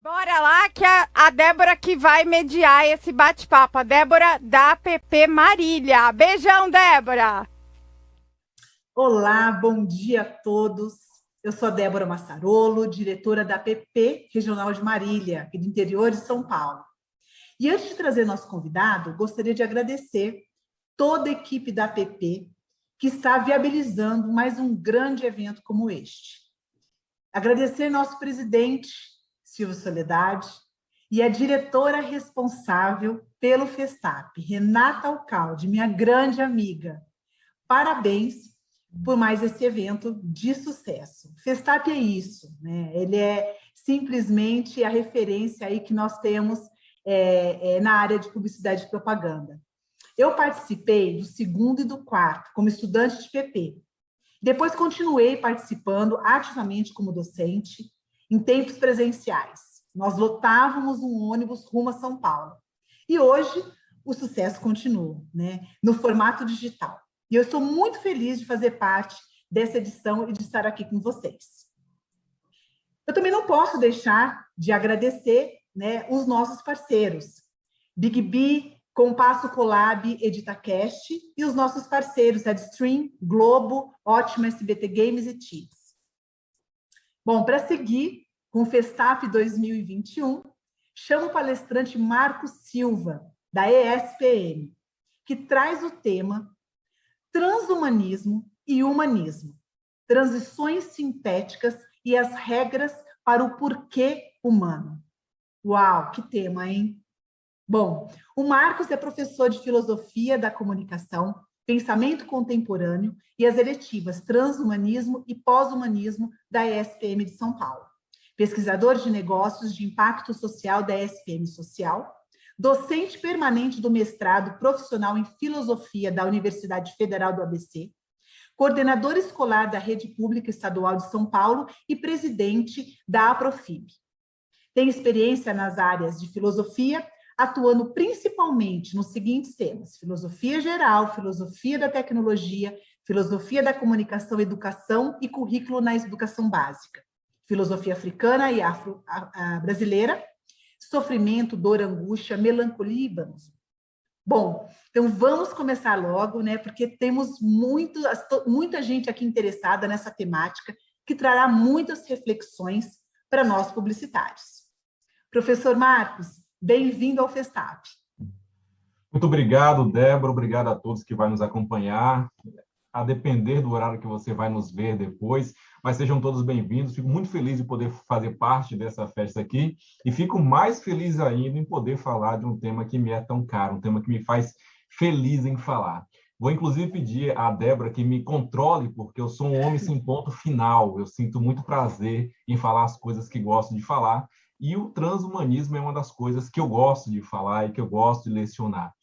Bora lá que a Débora que vai mediar esse bate-papo. A Débora da APP Marília. Beijão, Débora! Olá, bom dia a todos. Eu sou a Débora Massarolo, diretora da APP Regional de Marília, aqui do interior de São Paulo. E antes de trazer nosso convidado, gostaria de agradecer toda a equipe da APP que está viabilizando mais um grande evento como este. Agradecer nosso presidente, Silvio Soledade, e a diretora responsável pelo Festap, Renata Alcalde, minha grande amiga. Parabéns por mais esse evento de sucesso. Festap é isso, né? Ele é simplesmente a referência aí que nós temos na área de publicidade e propaganda. Eu participei do segundo e do quarto como estudante de PP. Depois continuei participando ativamente como docente em tempos presenciais. Nós lotávamos um ônibus rumo a São Paulo. E hoje o sucesso continua, né? No formato digital. E eu estou muito feliz de fazer parte dessa edição e de estar aqui com vocês. Eu também não posso deixar de agradecer, né, os nossos parceiros, Big B, Compasso Colab, EditaCast, e os nossos parceiros, Adstream, Globo, Ótima SBT Games e Tips. Bom, para seguir com o Festap 2021, chamo o palestrante Marcos Silva, da ESPM, que traz o tema Transhumanismo e Humanismo, transições sintéticas e as regras para o porquê humano. Uau, que tema, hein? Bom, o Marcos é professor de Filosofia da Comunicação, Pensamento Contemporâneo e as eletivas Transhumanismo e Pós-Humanismo da ESPM de São Paulo. Pesquisador de negócios de impacto social da ESPM Social, docente permanente do mestrado profissional em Filosofia da Universidade Federal do ABC, coordenador escolar da Rede Pública Estadual de São Paulo e presidente da Aprofib. Tem experiência nas áreas de filosofia, atuando principalmente nos seguintes temas: filosofia geral, filosofia da tecnologia, filosofia da comunicação, educação e currículo na educação básica, filosofia africana e afro-brasileira, sofrimento, dor, angústia, melancolia e banzo. Bom, então vamos começar logo, né? Porque temos muita gente aqui interessada nessa temática que trará muitas reflexões para nós publicitários. Professor Marcos, bem-vindo ao Festap. Muito obrigado, Débora. Obrigado a todos que vão nos acompanhar, a depender do horário que você vai nos ver depois, mas sejam todos bem-vindos. Fico muito feliz de poder fazer parte dessa festa aqui e fico mais feliz ainda em poder falar de um tema que me é tão caro, um tema que me faz feliz em falar. Vou, inclusive, pedir à Débora que me controle, porque eu sou um homem sem ponto final. Eu sinto muito prazer em falar as coisas que gosto de falar, e o transhumanismo é uma das coisas que eu gosto de falar e que eu gosto de lecionar.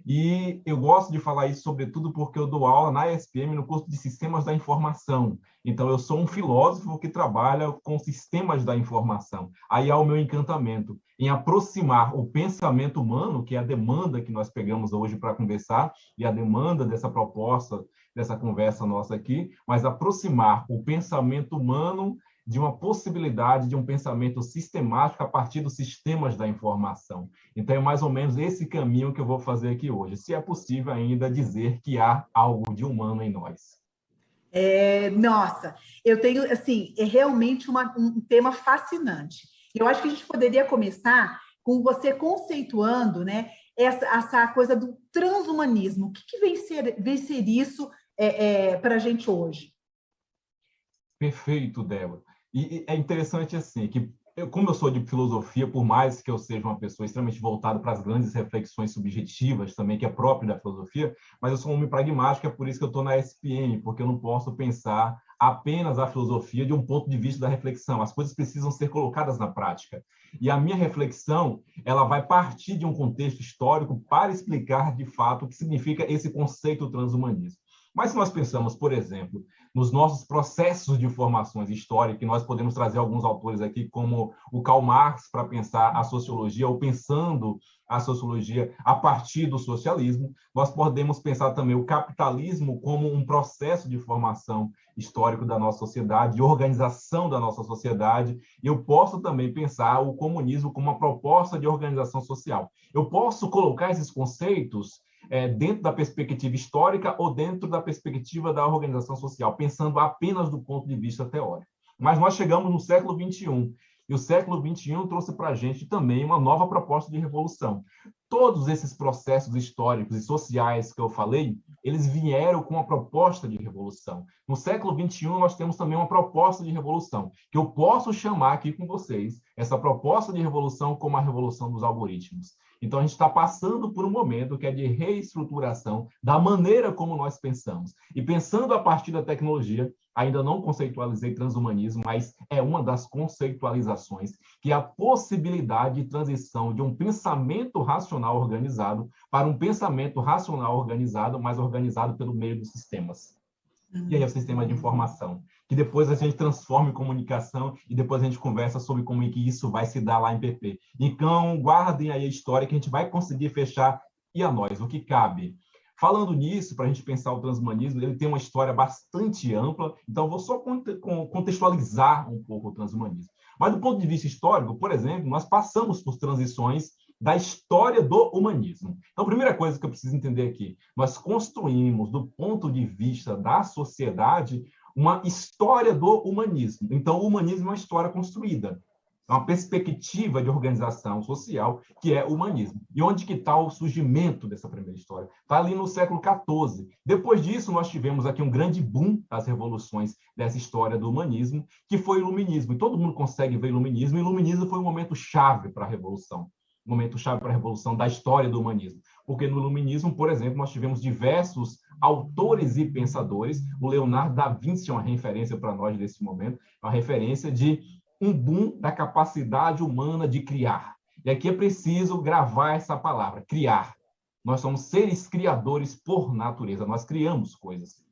E eu gosto de falar isso, sobretudo, porque eu dou aula na ESPM no curso de Sistemas da Informação. Então, eu sou um filósofo que trabalha com sistemas da informação. Aí há o meu encantamento em aproximar o pensamento humano, que é a demanda que nós pegamos hoje para conversar, e a demanda dessa proposta, dessa conversa nossa aqui, mas aproximar o pensamento humano de uma possibilidade de um pensamento sistemático a partir dos sistemas da informação. Então, é mais ou menos esse caminho que eu vou fazer aqui hoje, se é possível ainda dizer que há algo de humano em nós. Nossa, eu tenho, assim, é realmente um tema fascinante. Eu acho que a gente poderia começar com você conceituando, né, essa coisa do transhumanismo. O que vem ser isso para a gente hoje? Perfeito, Débora. E é interessante assim, que como eu sou de filosofia, por mais que eu seja uma pessoa extremamente voltada para as grandes reflexões subjetivas também, que é próprio da filosofia, mas eu sou um homem pragmático, é por isso que eu estou na SPM, porque eu não posso pensar apenas a filosofia de um ponto de vista da reflexão. As coisas precisam ser colocadas na prática. E a minha reflexão, ela vai partir de um contexto histórico para explicar, de fato, o que significa esse conceito transhumanismo. Mas se nós pensamos, por exemplo, nos nossos processos de formações históricas, que nós podemos trazer alguns autores aqui, como o Karl Marx, para pensar a sociologia, ou pensando a sociologia a partir do socialismo. Nós podemos pensar também o capitalismo como um processo de formação histórico da nossa sociedade, de organização da nossa sociedade. E eu posso também pensar o comunismo como uma proposta de organização social. Eu posso colocar esses conceitos dentro da perspectiva histórica ou dentro da perspectiva da organização social, pensando apenas do ponto de vista teórico. Mas nós chegamos no século XXI, e o século XXI trouxe para a gente também uma nova proposta de revolução. Todos esses processos históricos e sociais que eu falei, eles vieram com uma proposta de revolução. No século XXI, nós temos também uma proposta de revolução, que eu posso chamar aqui com vocês, essa proposta de revolução como a revolução dos algoritmos. Então, a gente está passando por um momento que é de reestruturação da maneira como nós pensamos. E pensando a partir da tecnologia, ainda não conceitualizei transhumanismo, mas é uma das conceitualizações, que é a possibilidade de transição de um pensamento racional organizado para um pensamento racional organizado, mas organizado pelo meio dos sistemas. E aí é o sistema de informação, que depois a gente transforma em comunicação e depois a gente conversa sobre como é que isso vai se dar lá em PP. Então, guardem aí a história que a gente vai conseguir fechar. E a nós, o que cabe? Falando nisso, para a gente pensar o transhumanismo, ele tem uma história bastante ampla, então eu vou só contextualizar um pouco o transhumanismo. Mas do ponto de vista histórico, por exemplo, nós passamos por transições da história do humanismo. Então, a primeira coisa que eu preciso entender aqui, nós construímos, do ponto de vista da sociedade, uma história do humanismo. Então, o humanismo é uma história construída, é uma perspectiva de organização social que é o humanismo. E onde que está o surgimento dessa primeira história? Está ali no século XIV. Depois disso, nós tivemos aqui um grande boom das revoluções dessa história do humanismo, que foi o iluminismo. E todo mundo consegue ver o iluminismo. E o iluminismo foi um momento chave para a revolução. Momento chave para a revolução da história do humanismo. Porque no iluminismo, por exemplo, nós tivemos diversos autores e pensadores. O Leonardo da Vinci é uma referência para nós nesse momento, uma referência de um boom da capacidade humana de criar. E aqui é preciso gravar essa palavra, criar. Nós somos seres criadores por natureza, nós criamos coisas.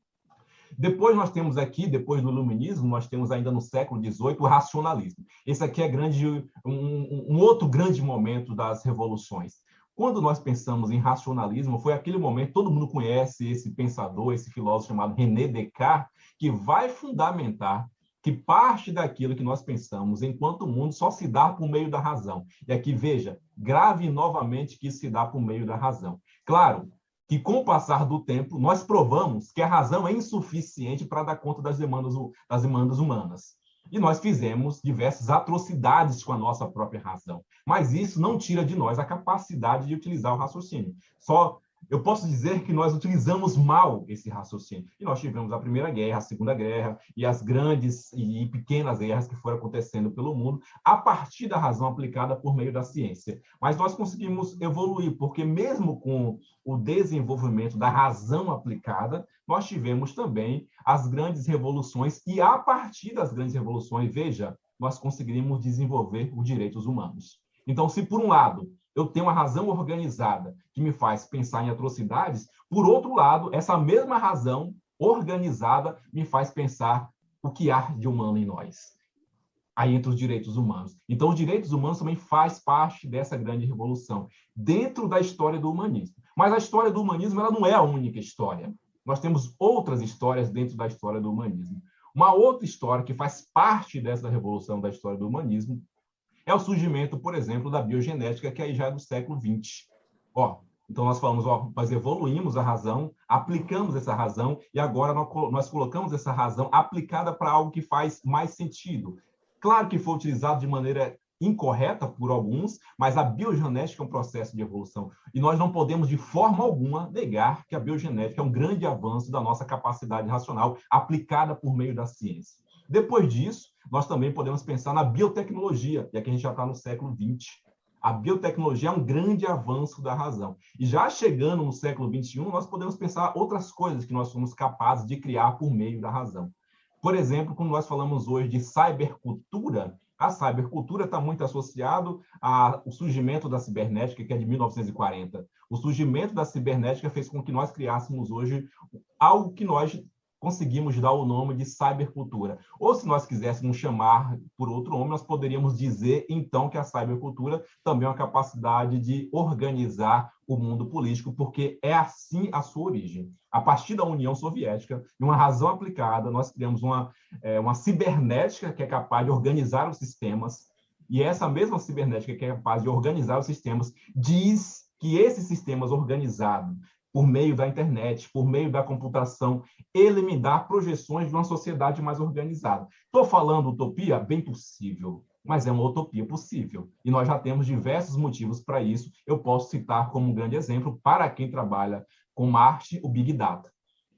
Depois nós temos aqui, depois do iluminismo, nós temos ainda no século XVIII o racionalismo. Esse aqui é um outro grande momento das revoluções. Quando nós pensamos em racionalismo, foi aquele momento, todo mundo conhece esse pensador, esse filósofo chamado René Descartes, que vai fundamentar que parte daquilo que nós pensamos enquanto mundo só se dá por meio da razão. E aqui, veja, grave novamente que isso se dá por meio da razão. Claro que, com o passar do tempo, nós provamos que a razão é insuficiente para dar conta das demandas humanas. E nós fizemos diversas atrocidades com a nossa própria razão. Mas isso não tira de nós a capacidade de utilizar o raciocínio. Só eu posso dizer que nós utilizamos mal esse raciocínio. E nós tivemos a Primeira Guerra, a Segunda Guerra e as grandes e pequenas guerras que foram acontecendo pelo mundo a partir da razão aplicada por meio da ciência. Mas nós conseguimos evoluir, porque mesmo com o desenvolvimento da razão aplicada, nós tivemos também as grandes revoluções e a partir das grandes revoluções, veja, nós conseguimos desenvolver os direitos humanos. Então, se por um lado eu tenho uma razão organizada que me faz pensar em atrocidades, por outro lado, essa mesma razão organizada me faz pensar o que há de humano em nós. Aí entra os direitos humanos. Então, os direitos humanos também faz parte dessa grande revolução, dentro da história do humanismo. Mas a história do humanismo ela não é a única história. Nós temos outras histórias dentro da história do humanismo. Uma outra história que faz parte dessa revolução da história do humanismo é o surgimento, por exemplo, da biogenética, que aí já é do século XX. Então, nós falamos, nós evoluímos a razão, aplicamos essa razão, e agora nós colocamos essa razão aplicada para algo que faz mais sentido. Claro que foi utilizado de maneira incorreta por alguns, mas a biogenética é um processo de evolução. E nós não podemos, de forma alguma, negar que a biogenética é um grande avanço da nossa capacidade racional aplicada por meio da ciência. Depois disso, nós também podemos pensar na biotecnologia, e aqui a gente já está no século XX. A biotecnologia é um grande avanço da razão. E já chegando no século XXI, nós podemos pensar outras coisas que nós somos capazes de criar por meio da razão. Por exemplo, quando nós falamos hoje de cybercultura, a cybercultura está muito associado ao surgimento da cibernética, que é de 1940. O surgimento da cibernética fez com que nós criássemos hoje algo que nós conseguimos dar o nome de cybercultura. Ou, se nós quiséssemos chamar por outro nome, nós poderíamos dizer, então, que a cybercultura também é uma capacidade de organizar o mundo político, porque é assim a sua origem. A partir da União Soviética, de uma razão aplicada, nós criamos uma cibernética que é capaz de organizar os sistemas, e essa mesma cibernética que é capaz de organizar os sistemas diz que esses sistemas organizados por meio da internet, por meio da computação, ele me dá projeções de uma sociedade mais organizada. Estou falando utopia? Bem possível, mas é uma utopia possível. E nós já temos diversos motivos para isso. Eu posso citar como um grande exemplo, para quem trabalha com Marte, o Big Data.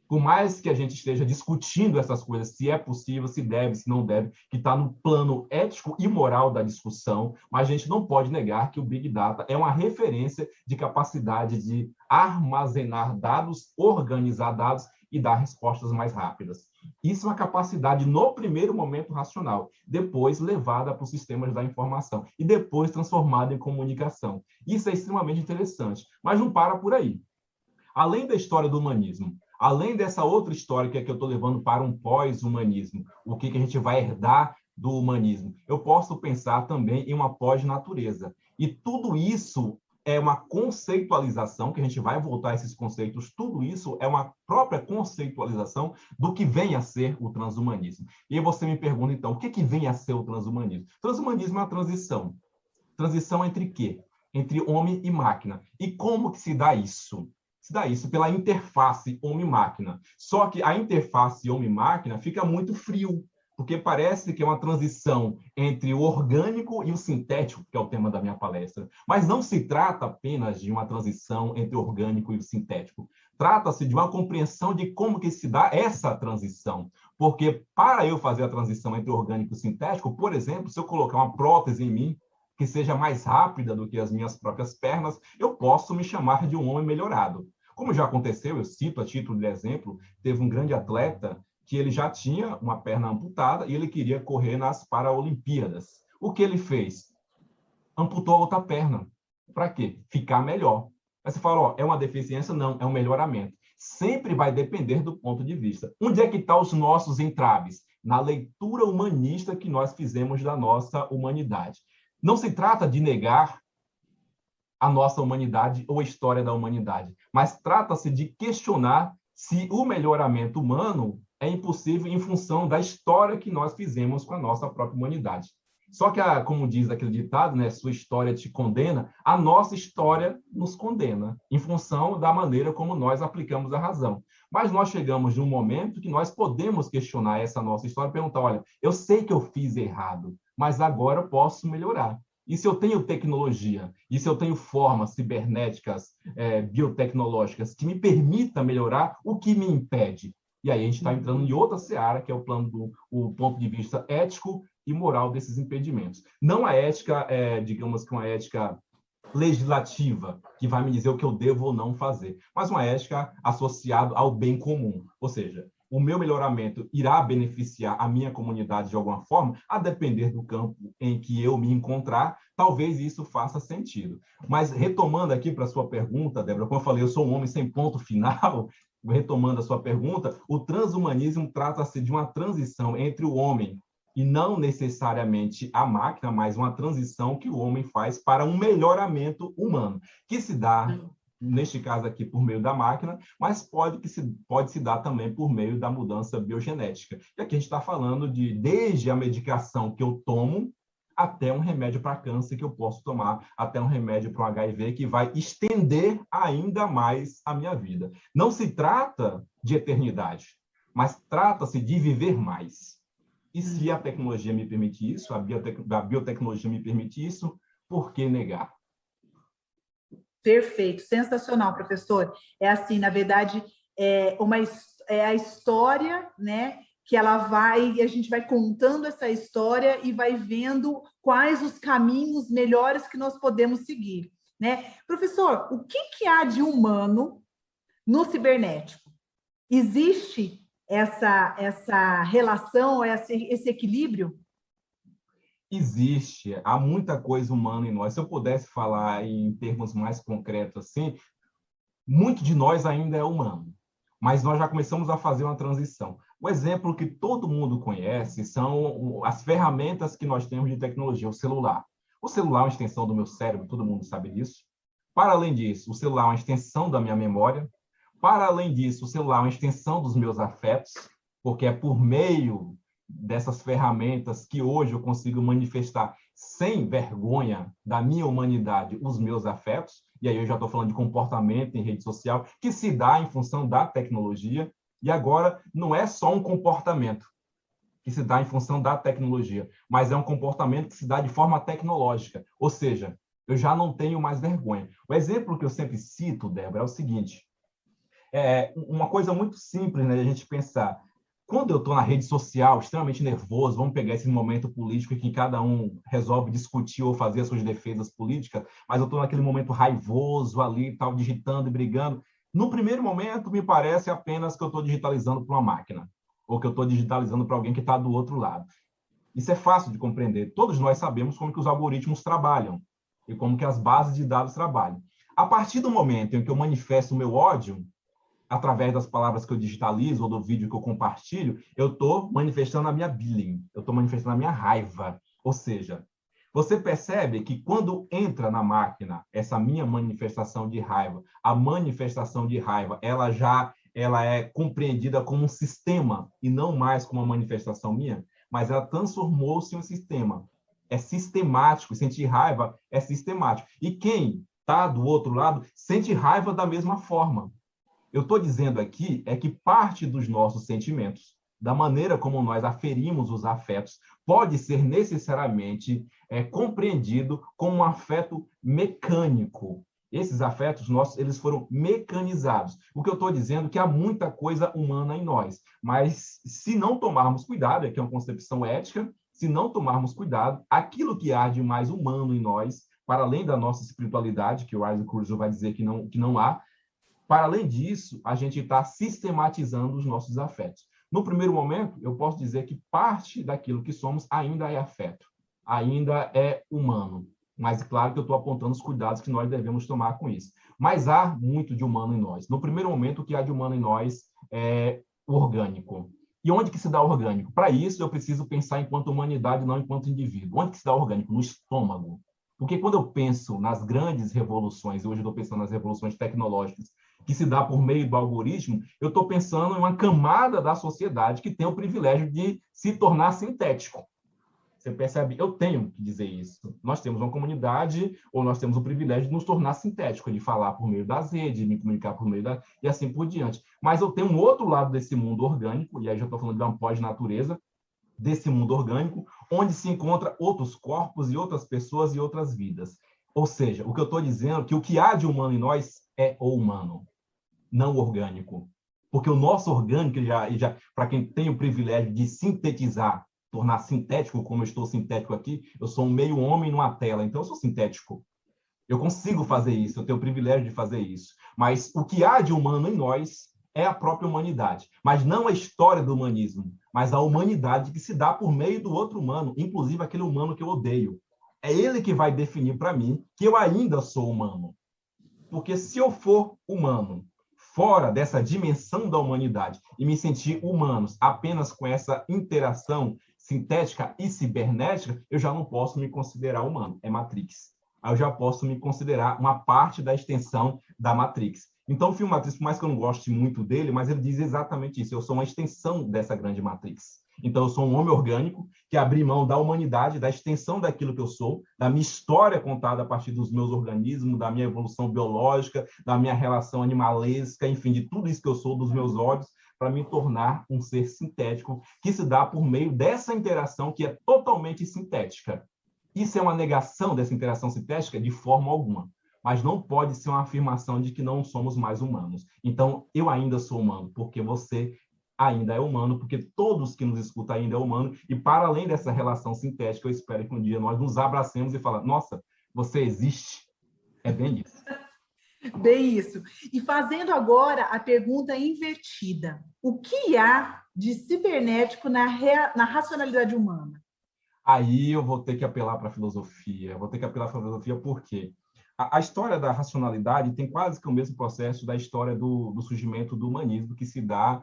Por mais que a gente esteja discutindo essas coisas, se é possível, se deve, se não deve, que está no plano ético e moral da discussão, mas a gente não pode negar que o Big Data é uma referência de capacidade de armazenar dados, organizar dados e dar respostas mais rápidas. Isso é uma capacidade, no primeiro momento, racional, depois levada para os sistemas da informação e depois transformada em comunicação. Isso é extremamente interessante, mas não para por aí. Além da história do humanismo, além dessa outra história que eu estou levando para um pós-humanismo, o que a gente vai herdar do humanismo, eu posso pensar também em uma pós-natureza. E tudo isso é uma conceitualização, que a gente vai voltar a esses conceitos, tudo isso é uma própria conceitualização do que vem a ser o transhumanismo. E aí você me pergunta, então, o que vem a ser o transhumanismo? Transhumanismo é uma transição. Transição entre quê? Entre homem e máquina. E como que se dá isso? Se dá isso pela interface homem-máquina. Só que a interface homem-máquina fica muito frio, porque parece que é uma transição entre o orgânico e o sintético, que é o tema da minha palestra. Mas não se trata apenas de uma transição entre o orgânico e o sintético. Trata-se de uma compreensão de como que se dá essa transição. Porque para eu fazer a transição entre o orgânico e o sintético, por exemplo, se eu colocar uma prótese em mim, que seja mais rápida do que as minhas próprias pernas, eu posso me chamar de um homem melhorado. Como já aconteceu, eu cito a título de exemplo, teve um grande atleta que ele já tinha uma perna amputada e ele queria correr nas Paralimpíadas. O que ele fez? Amputou a outra perna. Para quê? Ficar melhor. Aí você fala, ó, é uma deficiência? Não, é um melhoramento. Sempre vai depender do ponto de vista. Onde é que estão os nossos entraves? Na leitura humanista que nós fizemos da nossa humanidade. Não se trata de negar a nossa humanidade ou a história da humanidade, mas trata-se de questionar se o melhoramento humano é impossível em função da história que nós fizemos com a nossa própria humanidade. Só que, como diz aquele ditado, né, sua história te condena, a nossa história nos condena, em função da maneira como nós aplicamos a razão. Mas nós chegamos num momento que nós podemos questionar essa nossa história e perguntar, olha, eu sei que eu fiz errado, mas agora eu posso melhorar. E se eu tenho tecnologia, e se eu tenho formas cibernéticas, biotecnológicas, que me permita melhorar, o que me impede? E aí a gente está entrando em outra seara, que é o ponto de vista ético e moral desses impedimentos. Não a ética, digamos que uma ética legislativa, que vai me dizer o que eu devo ou não fazer, mas uma ética associada ao bem comum. Ou seja, o meu melhoramento irá beneficiar a minha comunidade de alguma forma, a depender do campo em que eu me encontrar, talvez isso faça sentido. Mas retomando aqui para a sua pergunta, Débora, como eu falei, eu sou um homem sem ponto final, retomando a sua pergunta, o transhumanismo trata-se de uma transição entre o homem e não necessariamente a máquina, mas uma transição que o homem faz para um melhoramento humano, que se dá, neste caso aqui, por meio da máquina, mas pode se dar também por meio da mudança biogenética. E aqui a gente está falando desde a medicação que eu tomo, até um remédio para câncer que eu posso tomar, até um remédio para um HIV que vai estender ainda mais a minha vida. Não se trata de eternidade, mas trata-se de viver mais. E se a tecnologia me permite isso, a biotecnologia me permite isso, por que negar? Perfeito, sensacional, professor. É assim, na verdade, é a história, né? Que a gente vai contando essa história e vai vendo quais os caminhos melhores que nós podemos seguir, né? Professor, o que há de humano no cibernético? Existe essa relação, esse equilíbrio? Existe, há muita coisa humana em nós. Se eu pudesse falar em termos mais concretos assim, muito de nós ainda é humano. mas nós já começamos a fazer uma transição. O exemplo que todo mundo conhece são as ferramentas que nós temos de tecnologia, o celular. O celular é uma extensão do meu cérebro, todo mundo sabe disso. Para além disso, o celular é uma extensão da minha memória. Para além disso, o celular é uma extensão dos meus afetos, porque é por meio dessas ferramentas que hoje eu consigo manifestar sem vergonha da minha humanidade os meus afetos, e aí eu já estou falando de comportamento em rede social, que se dá em função da tecnologia, e agora não é só um comportamento que se dá em função da tecnologia, mas é um comportamento que se dá de forma tecnológica, ou seja, eu já não tenho mais vergonha. O exemplo que eu sempre cito, Débora, é o seguinte, uma coisa muito simples, né, de a gente pensar. Quando eu estou na rede social, extremamente nervoso, vamos pegar esse momento político em que cada um resolve discutir ou fazer as suas defesas políticas, mas eu estou naquele momento raivoso ali, tal, digitando e brigando. No primeiro momento, me parece apenas que eu estou digitalizando para uma máquina, ou que eu estou digitalizando para alguém que está do outro lado. Isso é fácil de compreender. Todos nós sabemos como que os algoritmos trabalham e como que as bases de dados trabalham. A partir do momento em que eu manifesto o meu ódio, através das palavras que eu digitalizo ou do vídeo que eu compartilho, eu estou manifestando a minha billing, eu estou manifestando a minha raiva. Ou seja, você percebe que quando entra na máquina essa minha manifestação de raiva, a manifestação de raiva, ela é compreendida como um sistema e não mais como uma manifestação minha, mas ela transformou-se em um sistema. É sistemático, sentir raiva é sistemático. E quem está do outro lado sente raiva da mesma forma. Eu estou dizendo aqui é que parte dos nossos sentimentos, da maneira como nós aferimos os afetos, pode ser necessariamente compreendido como um afeto mecânico. Esses afetos nossos, eles foram mecanizados. O que eu estou dizendo é que há muita coisa humana em nós, mas se não tomarmos cuidado, aqui é uma concepção ética, se não tomarmos cuidado, aquilo que há de mais humano em nós, para além da nossa espiritualidade, que o Isaac Kurzweil vai dizer que não há, para além disso, a gente está sistematizando os nossos afetos. No primeiro momento, eu posso dizer que parte daquilo que somos ainda é afeto, ainda é humano. Mas, claro que eu estou apontando os cuidados que nós devemos tomar com isso. Mas há muito de humano em nós. No primeiro momento, o que há de humano em nós é orgânico. E onde que se dá orgânico? Para isso, eu preciso pensar enquanto humanidade, não enquanto indivíduo. Onde que se dá orgânico? No estômago. Porque quando eu penso nas grandes revoluções, e hoje eu estou pensando nas revoluções tecnológicas, que se dá por meio do algoritmo, eu estou pensando em uma camada da sociedade que tem o privilégio de se tornar sintético. Você percebe? Eu tenho que dizer isso. Nós temos uma comunidade, ou nós temos o privilégio de nos tornar sintético, de falar por meio das redes, de me comunicar por meio e assim por diante. Mas eu tenho um outro lado desse mundo orgânico, e aí já estou falando de uma pós-natureza, desse mundo orgânico, onde se encontra outros corpos e outras pessoas e outras vidas. Ou seja, o que eu estou dizendo é que o que há de humano em nós é o humano, não orgânico. Porque o nosso orgânico, para quem tem o privilégio de sintetizar, tornar sintético, como eu estou sintético aqui, eu sou um meio homem numa tela, então eu sou sintético. Eu consigo fazer isso, eu tenho o privilégio de fazer isso. Mas o que há de humano em nós é a própria humanidade. Mas não a história do humanismo, mas a humanidade que se dá por meio do outro humano, inclusive aquele humano que eu odeio. É ele que vai definir para mim que eu ainda sou humano. Porque se eu for humano, fora dessa dimensão da humanidade, e me sentir humanos apenas com essa interação sintética e cibernética, eu já não posso me considerar humano. É Matrix. Aí eu já posso me considerar uma parte da extensão da Matrix. Então, o filme Matrix, por mais que eu não goste muito dele, mas ele diz exatamente isso. Eu sou uma extensão dessa grande Matrix. Então, eu sou um homem orgânico que abri mão da humanidade, da extensão daquilo que eu sou, da minha história contada a partir dos meus organismos, da minha evolução biológica, da minha relação animalesca, enfim, de tudo isso que eu sou, dos meus olhos, para me tornar um ser sintético, que se dá por meio dessa interação que é totalmente sintética. Isso é uma negação dessa interação sintética? De forma alguma. Mas não pode ser uma afirmação de que não somos mais humanos. Então, eu ainda sou humano, porque você ainda é humano, porque todos que nos escutam ainda é humano, e para além dessa relação sintética, eu espero que um dia nós nos abracemos e falemos, nossa, você existe. É bem isso. Bem isso. E fazendo agora a pergunta invertida. O que há de cibernético na racionalidade humana? Aí eu vou ter que apelar para a filosofia. Por quê? A história da racionalidade tem quase que o mesmo processo da história do surgimento do humanismo, que se dá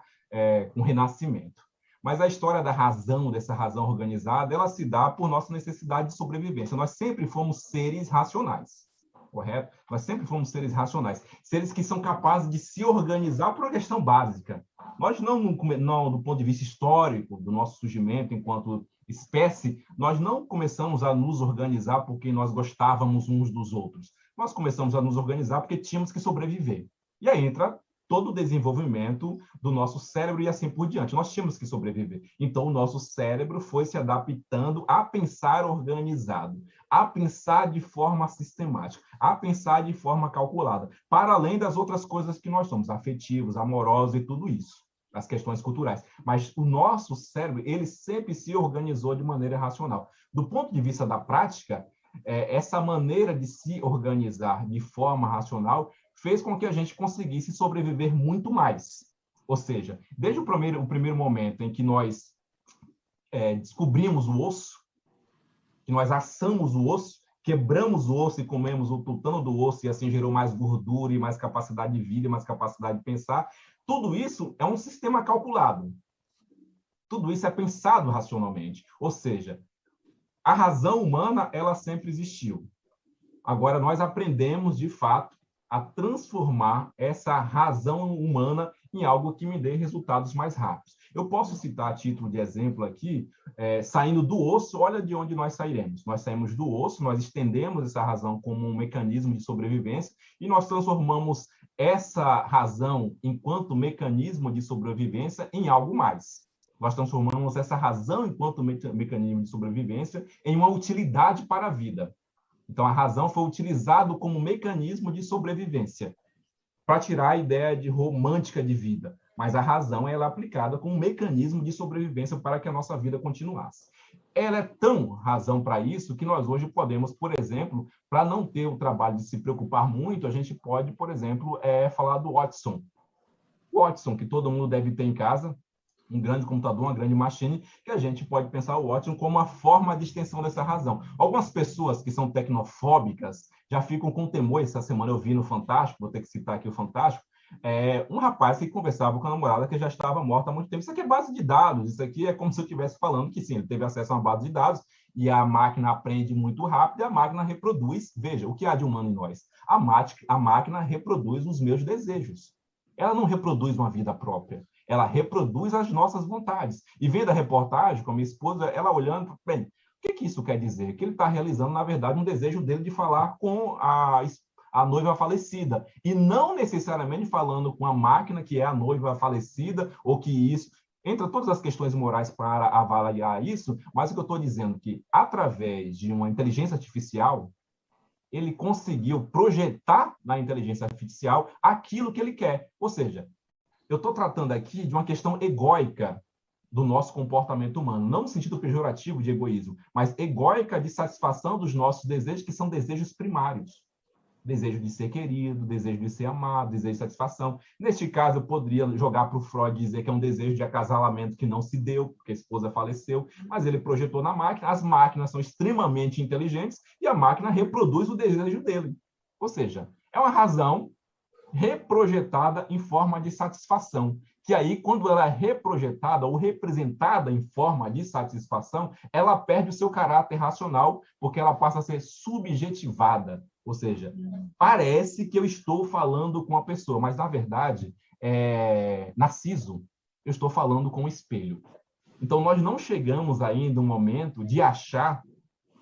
com o Renascimento. Mas a história da razão, dessa razão organizada, ela se dá por nossa necessidade de sobrevivência. Nós sempre fomos seres racionais, correto? Nós sempre fomos seres racionais, seres que são capazes de se organizar por uma questão básica. Nós não, do ponto de vista histórico do nosso surgimento enquanto espécie, nós não começamos a nos organizar porque nós gostávamos uns dos outros. Nós começamos a nos organizar porque tínhamos que sobreviver. E aí entra todo o desenvolvimento do nosso cérebro e assim por diante. Nós tínhamos que sobreviver. Então, o nosso cérebro foi se adaptando a pensar organizado, a pensar de forma sistemática, a pensar de forma calculada, para além das outras coisas que nós somos, afetivos, amorosos e tudo isso, as questões culturais. Mas o nosso cérebro, ele sempre se organizou de maneira racional. Do ponto de vista da prática, essa maneira de se organizar de forma racional fez com que a gente conseguisse sobreviver muito mais. Ou seja, desde o primeiro momento em que nós descobrimos o osso, que nós assamos o osso, quebramos o osso e comemos o tutano do osso, e assim gerou mais gordura e mais capacidade de vida, e mais capacidade de pensar, tudo isso é um sistema calculado. Tudo isso é pensado racionalmente. Ou seja, a razão humana, ela sempre existiu. Agora, nós aprendemos, de fato, a transformar essa razão humana em algo que me dê resultados mais rápidos. Eu posso citar a título de exemplo aqui, saindo do osso, olha de onde nós sairemos. Nós saímos do osso, nós estendemos essa razão como um mecanismo de sobrevivência e nós transformamos essa razão, enquanto mecanismo de sobrevivência, em algo mais. Nós transformamos essa razão, enquanto mecanismo de sobrevivência, em uma utilidade para a vida. Então, a razão foi utilizada como mecanismo de sobrevivência, para tirar a ideia de romântica de vida. Mas a razão ela é aplicada como mecanismo de sobrevivência para que a nossa vida continuasse. Ela é tão razão para isso que nós hoje podemos, por exemplo, para não ter o trabalho de se preocupar muito, a gente pode, por exemplo, falar do Watson. O Watson, que todo mundo deve ter em casa, um grande computador, uma grande machine, que a gente pode pensar o Watson como uma forma de extensão dessa razão. Algumas pessoas que são tecnofóbicas já ficam com temor. Essa semana eu vi no Fantástico, vou ter que citar aqui o Fantástico, um rapaz que conversava com a namorada que já estava morta há muito tempo. Isso aqui é base de dados, isso aqui é como se eu estivesse falando que sim, ele teve acesso a uma base de dados e a máquina aprende muito rápido e a máquina reproduz. Veja, o que há de humano em nós? A máquina reproduz os meus desejos. Ela não reproduz uma vida própria. Ela reproduz as nossas vontades. E vendo a reportagem com a minha esposa, ela olhando, bem, o que isso quer dizer? Que ele está realizando, na verdade, um desejo dele de falar com a noiva falecida. E não necessariamente falando com a máquina, que é a noiva falecida, ou que isso... Entra todas as questões morais para avaliar isso, mas o que eu estou dizendo é que, através de uma inteligência artificial, ele conseguiu projetar na inteligência artificial aquilo que ele quer. Ou seja, eu estou tratando aqui de uma questão egóica do nosso comportamento humano, não no sentido pejorativo de egoísmo, mas egóica de satisfação dos nossos desejos, que são desejos primários. Desejo de ser querido, desejo de ser amado, desejo de satisfação. Neste caso, eu poderia jogar para o Freud e dizer que é um desejo de acasalamento que não se deu, porque a esposa faleceu, mas ele projetou na máquina. As máquinas são extremamente inteligentes e a máquina reproduz o desejo dele. Ou seja, é uma razão reprojetada em forma de satisfação, que aí, quando ela é reprojetada ou representada em forma de satisfação, ela perde o seu caráter racional, porque ela passa a ser subjetivada, ou seja, parece que eu estou falando com a pessoa, mas, na verdade, Narciso, eu estou falando com o espelho. Então, nós não chegamos ainda no momento de achar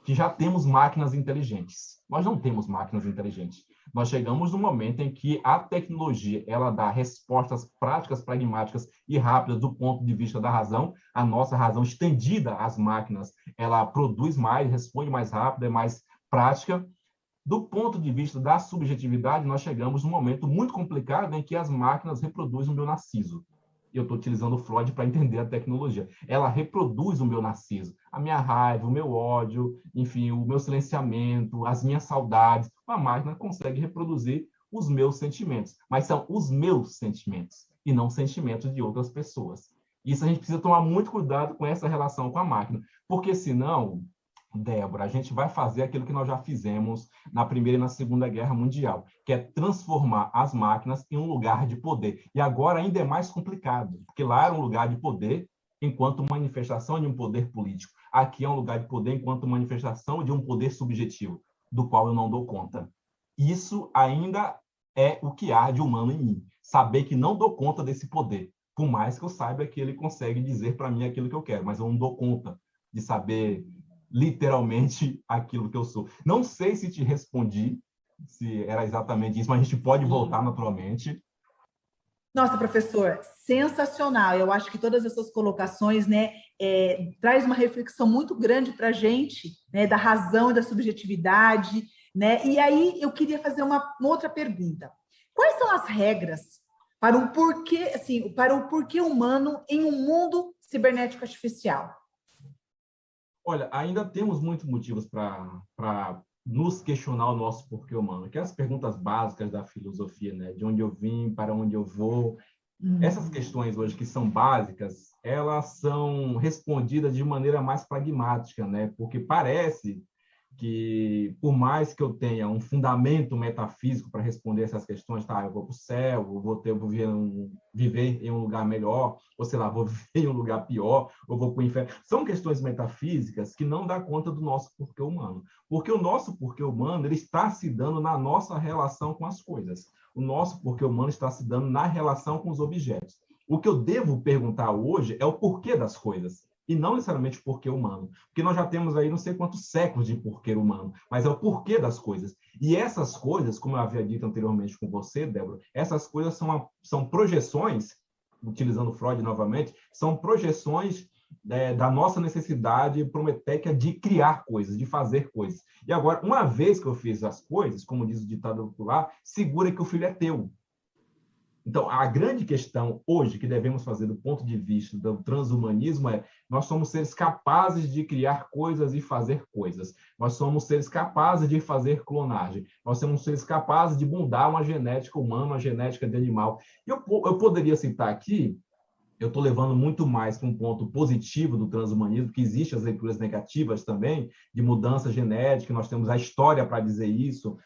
que já temos máquinas inteligentes. Nós não temos máquinas inteligentes. Nós chegamos no momento em que a tecnologia ela dá respostas práticas, pragmáticas e rápidas do ponto de vista da razão. A nossa razão estendida às máquinas, ela produz mais, responde mais rápido, é mais prática. Do ponto de vista da subjetividade, nós chegamos num momento muito complicado em que as máquinas reproduzem o meu narciso. E eu estou utilizando o Freud para entender a tecnologia. Ela reproduz o meu narciso, a minha raiva, o meu ódio, enfim, o meu silenciamento, as minhas saudades. A máquina consegue reproduzir os meus sentimentos, mas são os meus sentimentos e não sentimentos de outras pessoas. Isso a gente precisa tomar muito cuidado com essa relação com a máquina, porque senão Débora, a gente vai fazer aquilo que nós já fizemos na Primeira e na Segunda Guerra Mundial, que é transformar as máquinas em um lugar de poder. E agora ainda é mais complicado, porque lá era um lugar de poder enquanto manifestação de um poder político. Aqui é um lugar de poder enquanto manifestação de um poder subjetivo, do qual eu não dou conta. Isso ainda é o que há de humano em mim, saber que não dou conta desse poder, por mais que eu saiba que ele consegue dizer para mim aquilo que eu quero, mas eu não dou conta de saber literalmente aquilo que eu sou. Não sei se te respondi, se era exatamente isso, mas a gente pode voltar naturalmente. Nossa, professor, sensacional. Eu acho que todas essas colocações, né, traz uma reflexão muito grande para a gente, né, da razão e da subjetividade, né? E aí eu queria fazer uma outra pergunta. Quais são as regras para o porquê, assim, para o porquê humano em um mundo cibernético artificial? Olha, ainda temos muitos motivos para nos questionar o nosso porquê humano, que é as perguntas básicas da filosofia, né? De onde eu vim, para onde eu vou. Essas questões hoje que são básicas, elas são respondidas de maneira mais pragmática, né? Porque parece que, por mais que eu tenha um fundamento metafísico para responder essas questões, tá, eu vou para o céu, eu vou viver em um lugar melhor, ou sei lá, vou viver em um lugar pior, ou vou para o inferno. São questões metafísicas que não dão conta do nosso porquê humano. Porque o nosso porquê humano ele está se dando na nossa relação com as coisas. O nosso porquê humano está se dando na relação com os objetos. O que eu devo perguntar hoje é o porquê das coisas, e não necessariamente o porquê humano. Porque nós já temos aí não sei quantos séculos de porquê humano, mas é o porquê das coisas. E essas coisas, como eu havia dito anteriormente com você, Débora, essas coisas são projeções, utilizando Freud novamente, são projeções da nossa necessidade prometéica de criar coisas, de fazer coisas. E agora, uma vez que eu fiz as coisas, como diz o ditado popular, segura que o filho é teu. Então, a grande questão hoje que devemos fazer do ponto de vista do transhumanismo é nós somos seres capazes de criar coisas e fazer coisas. Nós somos seres capazes de fazer clonagem. Nós somos seres capazes de mudar uma genética humana, uma genética de animal. Eu poderia citar aqui, eu estou levando muito mais para um ponto positivo do transhumanismo, que existem as leituras negativas também, de mudança genética, nós temos a história para dizer isso,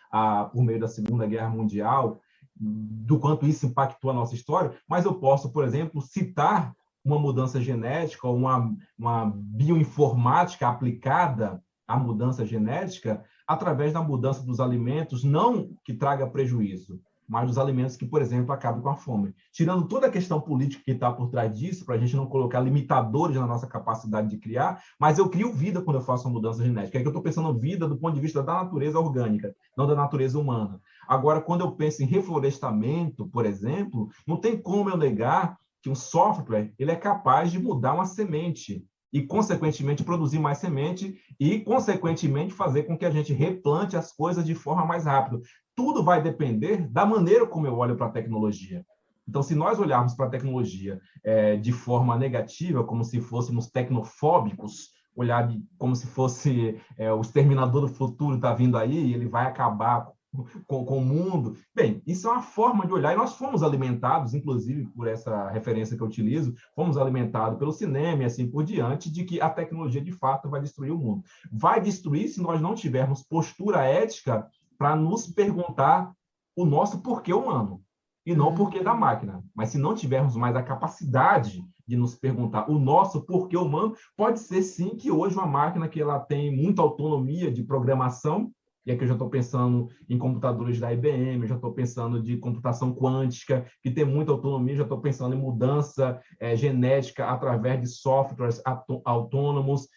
por meio da Segunda Guerra Mundial, do quanto isso impactou a nossa história, mas eu posso, por exemplo, citar uma mudança genética ou uma bioinformática aplicada à mudança genética através da mudança dos alimentos, não que traga prejuízo, mas dos alimentos que, por exemplo, acabam com a fome. Tirando toda a questão política que está por trás disso, para a gente não colocar limitadores na nossa capacidade de criar, mas eu crio vida quando eu faço uma mudança genética. É que eu estou pensando vida do ponto de vista da natureza orgânica, não da natureza humana. Agora, quando eu penso em reflorestamento, por exemplo, não tem como eu negar que um software ele é capaz de mudar uma semente e, consequentemente, produzir mais semente e, consequentemente, fazer com que a gente replante as coisas de forma mais rápida. Tudo vai depender da maneira como eu olho para a tecnologia. Então, se nós olharmos para a tecnologia de forma negativa, como se fôssemos tecnofóbicos, olhar como se fosse o exterminador do futuro está vindo aí e ele vai acabar com o mundo. Bem, isso é uma forma de olhar, e nós fomos alimentados, inclusive por essa referência que eu utilizo, fomos alimentados pelo cinema e assim por diante, de que a tecnologia, de fato, vai destruir o mundo. Vai destruir se nós não tivermos postura ética para nos perguntar o nosso porquê humano, e não o porquê da máquina. Mas se não tivermos mais a capacidade de nos perguntar o nosso porquê humano, pode ser sim que hoje uma máquina que ela tem muita autonomia de programação, e aqui eu já estou pensando em computadores da IBM, eu já estou pensando de computação quântica, que tem muita autonomia, já estou pensando em mudança genética através de softwares autônomos.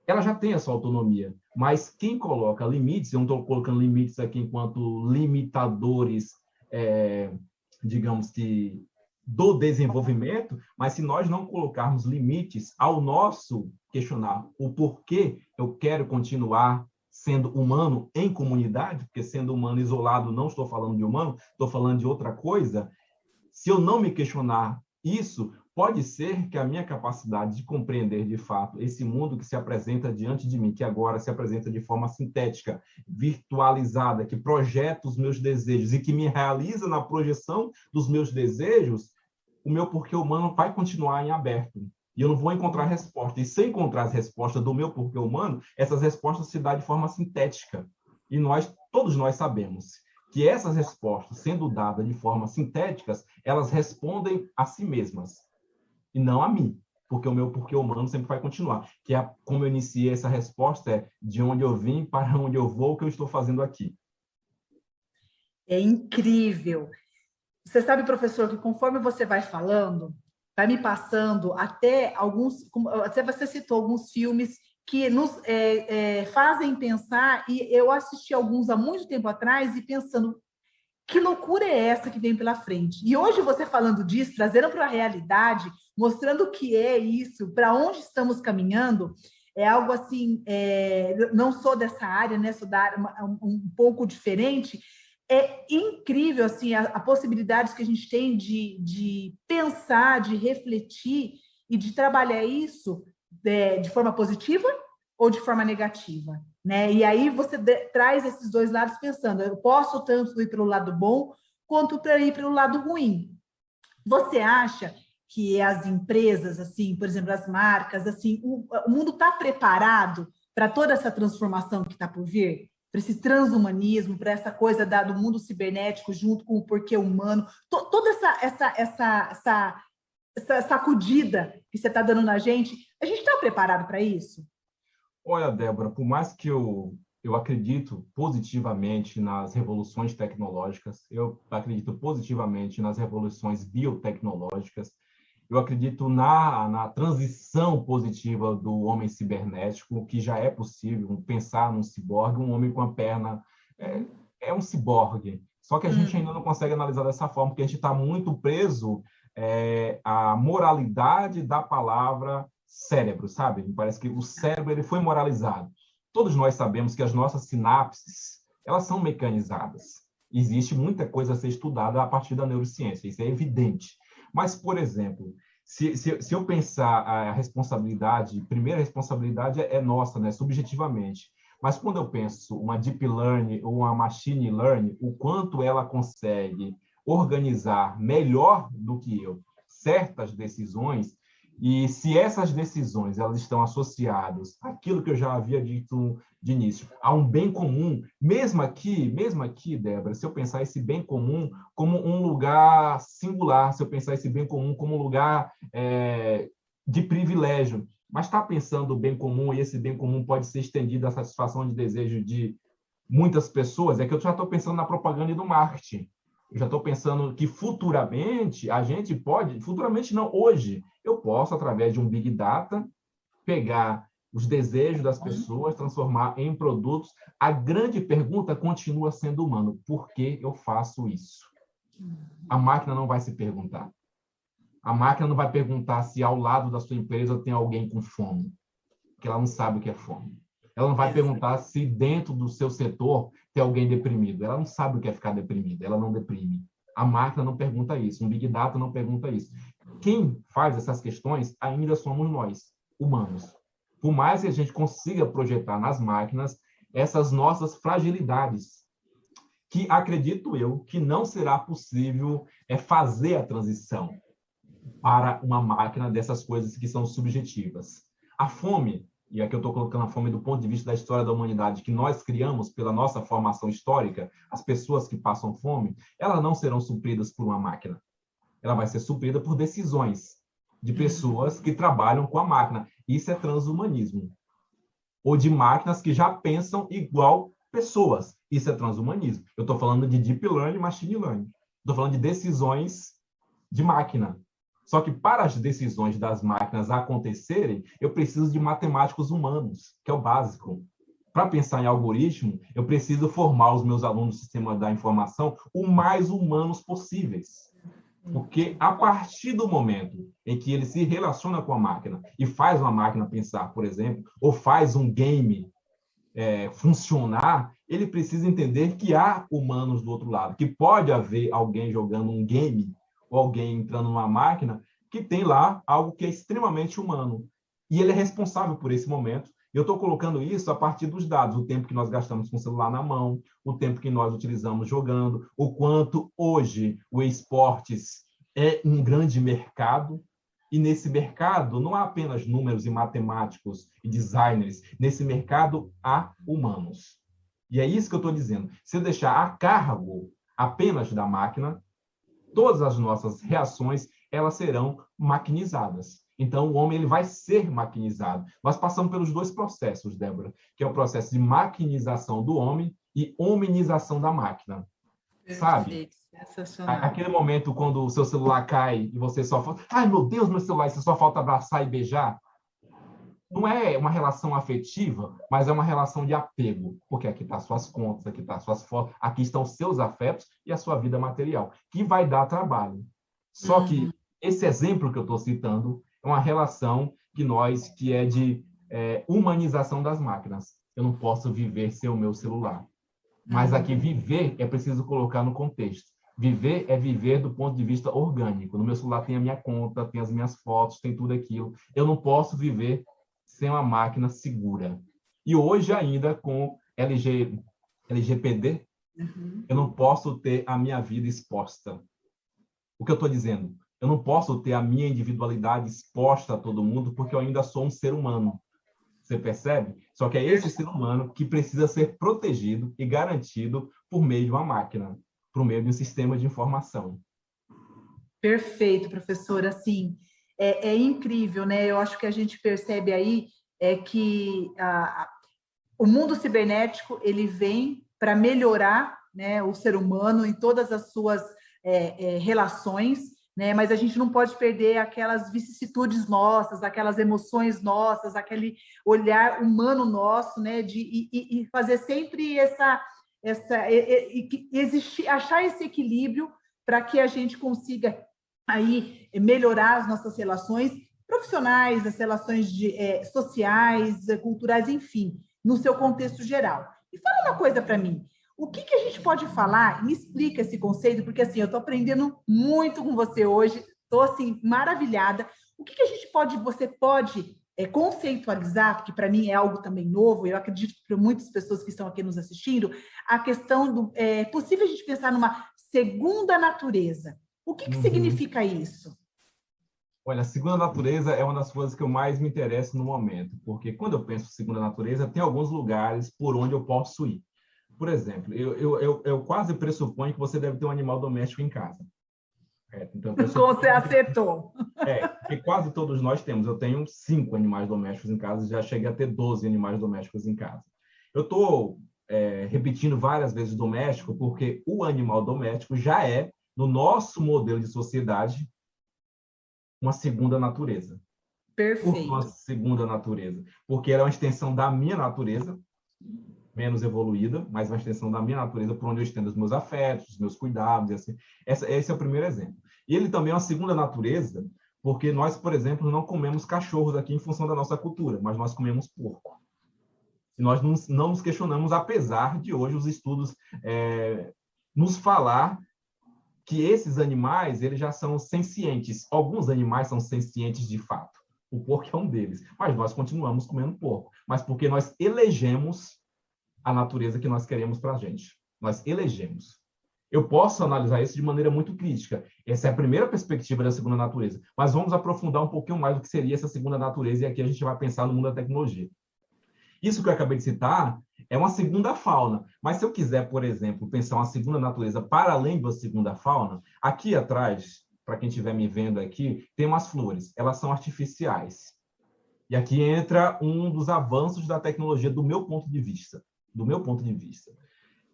Ela já tem essa autonomia, mas quem coloca limites, eu não estou colocando limites aqui enquanto limitadores, digamos que, do desenvolvimento, mas se nós não colocarmos limites ao nosso questionar o porquê eu quero continuar sendo humano em comunidade, porque sendo humano isolado não estou falando de humano, estou falando de outra coisa, se eu não me questionar isso, pode ser que a minha capacidade de compreender de fato esse mundo que se apresenta diante de mim, que agora se apresenta de forma sintética, virtualizada, que projeta os meus desejos e que me realiza na projeção dos meus desejos, o meu porquê humano vai continuar em aberto. e eu não vou encontrar resposta. E se eu encontrar as respostas do meu porquê humano, essas respostas se dão de forma sintética. E todos nós sabemos que essas respostas, sendo dadas de forma sintéticas, elas respondem a si mesmas, e não a mim. Porque o meu porquê humano sempre vai continuar. Que é como eu iniciei essa resposta, é de onde eu vim, para onde eu vou, o que eu estou fazendo aqui. É incrível. Você sabe, professor, que conforme você vai falando, vai me passando até alguns... Você citou alguns filmes que nos fazem pensar, e eu assisti alguns há muito tempo atrás, e pensando, que loucura é essa que vem pela frente? E hoje você falando disso, trazendo para a realidade, mostrando o que é isso, para onde estamos caminhando, é algo assim, não sou dessa área, né? Sou da área um pouco diferente. É incrível assim, a possibilidades que a gente tem de pensar, de refletir e de trabalhar isso de forma positiva ou de forma negativa, né? E aí você traz esses dois lados pensando, eu posso tanto ir pelo lado bom quanto para ir pelo lado ruim. Você acha que as empresas, assim, por exemplo, as marcas, assim, o mundo está preparado para toda essa transformação que está por vir? Para esse transhumanismo, para essa coisa do mundo cibernético junto com o porquê humano, toda essa sacudida que você está dando na gente, a gente está preparado para isso? Olha, Débora, por mais que eu acredito positivamente nas revoluções tecnológicas, eu acredito positivamente nas revoluções biotecnológicas, eu acredito na transição positiva do homem cibernético, que já é possível pensar num ciborgue, um homem com a perna é um ciborgue. Só que a gente ainda não consegue analisar dessa forma, porque a gente está muito preso à moralidade da palavra cérebro, sabe? Parece que o cérebro ele foi moralizado. Todos nós sabemos que as nossas sinapses, elas são mecanizadas. Existe muita coisa a ser estudada a partir da neurociência, isso é evidente. Mas, por exemplo, se eu pensar a responsabilidade, a primeira responsabilidade é nossa, né, subjetivamente. Mas quando eu penso uma deep learning ou uma machine learning, o quanto ela consegue organizar melhor do que eu certas decisões, e se essas decisões elas estão associadas àquilo que eu já havia dito de início, a um bem comum, mesmo aqui, Débora, se eu pensar esse bem comum como um lugar singular, se eu pensar esse bem comum como um lugar de privilégio, mas está pensando o bem comum, e esse bem comum pode ser estendido à satisfação de desejo de muitas pessoas, é que eu já estou pensando na propaganda e no marketing. Eu já estou pensando que futuramente a gente pode, futuramente não, hoje, eu posso, através de um Big Data, pegar os desejos das pessoas, transformar em produtos. A grande pergunta continua sendo humana: por que eu faço isso? A máquina não vai se perguntar. A máquina não vai perguntar se ao lado da sua empresa tem alguém com fome, porque ela não sabe o que é fome. Ela não vai perguntar se dentro do seu setor tem alguém deprimido. Ela não sabe o que é ficar deprimido, ela não deprime. A máquina não pergunta isso, um Big Data não pergunta isso. Quem faz essas questões ainda somos nós, humanos. Por mais que a gente consiga projetar nas máquinas essas nossas fragilidades, que acredito eu que não será possível fazer a transição para uma máquina dessas coisas que são subjetivas. A fome, e aqui eu estou colocando a fome do ponto de vista da história da humanidade, que nós criamos pela nossa formação histórica, as pessoas que passam fome, elas não serão supridas por uma máquina. Ela vai ser suprida por decisões de pessoas que trabalham com a máquina. Isso é transhumanismo. Ou de máquinas que já pensam igual pessoas. Isso é transhumanismo. Eu estou falando de deep learning, machine learning. Estou falando de decisões de máquina. Só que para as decisões das máquinas acontecerem, eu preciso de matemáticos humanos, que é o básico. Para pensar em algoritmo, eu preciso formar os meus alunos do sistema da informação o mais humanos possíveis. Porque a partir do momento em que ele se relaciona com a máquina e faz uma máquina pensar, por exemplo, ou faz um game funcionar, ele precisa entender que há humanos do outro lado, que pode haver alguém jogando um game ou alguém entrando numa máquina que tem lá algo que é extremamente humano. E ele é responsável por esse momento. Eu estou colocando isso a partir dos dados, o tempo que nós gastamos com o celular na mão, o tempo que nós utilizamos jogando, o quanto hoje o esportes é um grande mercado, E nesse mercado não há apenas números e matemáticos e designers. Nesse mercado há humanos. E é isso que eu estou dizendo. Se eu deixar a cargo apenas da máquina, todas as nossas reações elas serão maquinizadas. Então, o homem ele vai ser maquinizado. Nós passamos pelos dois processos, Débora, que é o processo de maquinização do homem e hominização da máquina. Sabe? Aquele momento quando o seu celular cai e você só falta... Ai, meu Deus, meu celular, você só falta abraçar e beijar. Não é uma relação afetiva, mas é uma relação de apego. Porque aqui estão suas contas, aqui estão suas fotos, aqui estão os seus afetos e a sua vida material, que vai dar trabalho. Só que esse exemplo que eu estou citando é uma relação que é de humanização das máquinas. Eu não posso viver sem o meu celular. Mas aqui viver é preciso colocar no contexto. Viver é viver do ponto de vista orgânico. No meu celular tem a minha conta, tem as minhas fotos, tem tudo aquilo. Eu não posso viver sem uma máquina segura. E hoje ainda com LGPD, eu não posso ter a minha vida exposta. O que eu estou dizendo? Eu não posso ter a minha individualidade exposta a todo mundo porque eu ainda sou um ser humano. Você percebe? Só que é esse ser humano que precisa ser protegido e garantido por meio de uma máquina, por meio de um sistema de informação. Perfeito, professor. Assim, é incrível, né? Eu acho que a gente percebe aí que o mundo cibernético ele vem para melhorar, né, o ser humano em todas as suas relações, né? Mas a gente não pode perder aquelas vicissitudes nossas, aquelas emoções nossas, aquele olhar humano nosso, né? E fazer sempre achar esse equilíbrio para que a gente consiga aí melhorar as nossas relações profissionais, as relações sociais, culturais, enfim, no seu contexto geral. E fala uma coisa para mim. O que a gente pode falar? Me explica esse conceito, porque assim, eu estou aprendendo muito com você hoje, estou assim, maravilhada. O que você pode conceitualizar, porque para mim é algo também novo, eu acredito que para muitas pessoas que estão aqui nos assistindo, a questão do... É possível a gente pensar numa segunda natureza. O que significa isso? Olha, a segunda natureza é uma das coisas que eu mais me interesso no momento, porque quando eu penso em segunda natureza, tem alguns lugares por onde eu posso ir. Por exemplo, eu quase pressuponho que você deve ter um animal doméstico em casa. Então, você acertou. Porque quase todos nós temos. Eu tenho 5 animais domésticos em casa, já cheguei a ter 12 animais domésticos em casa. Eu estou repetindo várias vezes doméstico, porque o animal doméstico já é, no nosso modelo de sociedade, uma segunda natureza. Perfeito. Por que uma segunda natureza? Porque ela é uma extensão da minha natureza, menos evoluída, mas uma extensão da minha natureza, por onde eu estendo os meus afetos, os meus cuidados, e assim. Esse é o primeiro exemplo. E ele também é uma segunda natureza, porque nós, por exemplo, não comemos cachorros aqui em função da nossa cultura, mas nós comemos porco. E nós não nos questionamos, apesar de hoje os estudos nos falar que esses animais eles já são sencientes. Alguns animais são sencientes de fato. O porco é um deles. Mas nós continuamos comendo porco. Mas porque nós elegemos a natureza que nós queremos para a gente. Nós elegemos. Eu posso analisar isso de maneira muito crítica. Essa é a primeira perspectiva da segunda natureza. Mas vamos aprofundar um pouquinho mais do que seria essa segunda natureza, e aqui a gente vai pensar no mundo da tecnologia. Isso que eu acabei de citar é uma segunda fauna. Mas se eu quiser, por exemplo, pensar uma segunda natureza para além da segunda fauna, aqui atrás, para quem estiver me vendo aqui, tem umas flores. Elas são artificiais. E aqui entra um dos avanços da tecnologia do meu ponto de vista. Do meu ponto de vista.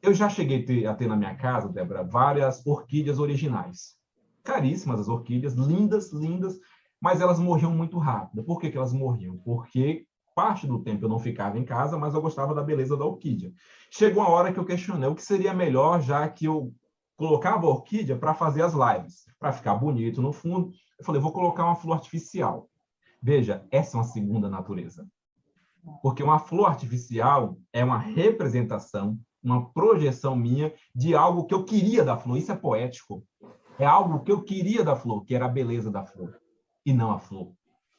Eu já cheguei a ter na minha casa, Débora, várias orquídeas originais. Caríssimas as orquídeas, lindas, lindas, mas elas morriam muito rápido. Por que elas morriam? Porque parte do tempo eu não ficava em casa, mas eu gostava da beleza da orquídea. Chegou uma hora que eu questionei o que seria melhor, já que eu colocava a orquídea para fazer as lives, para ficar bonito no fundo. Eu falei, vou colocar uma flor artificial. Veja, essa é uma segunda natureza. Porque uma flor artificial é uma representação, uma projeção minha de algo que eu queria da flor. Isso é poético. É algo que eu queria da flor, que era a beleza da flor, e não a flor.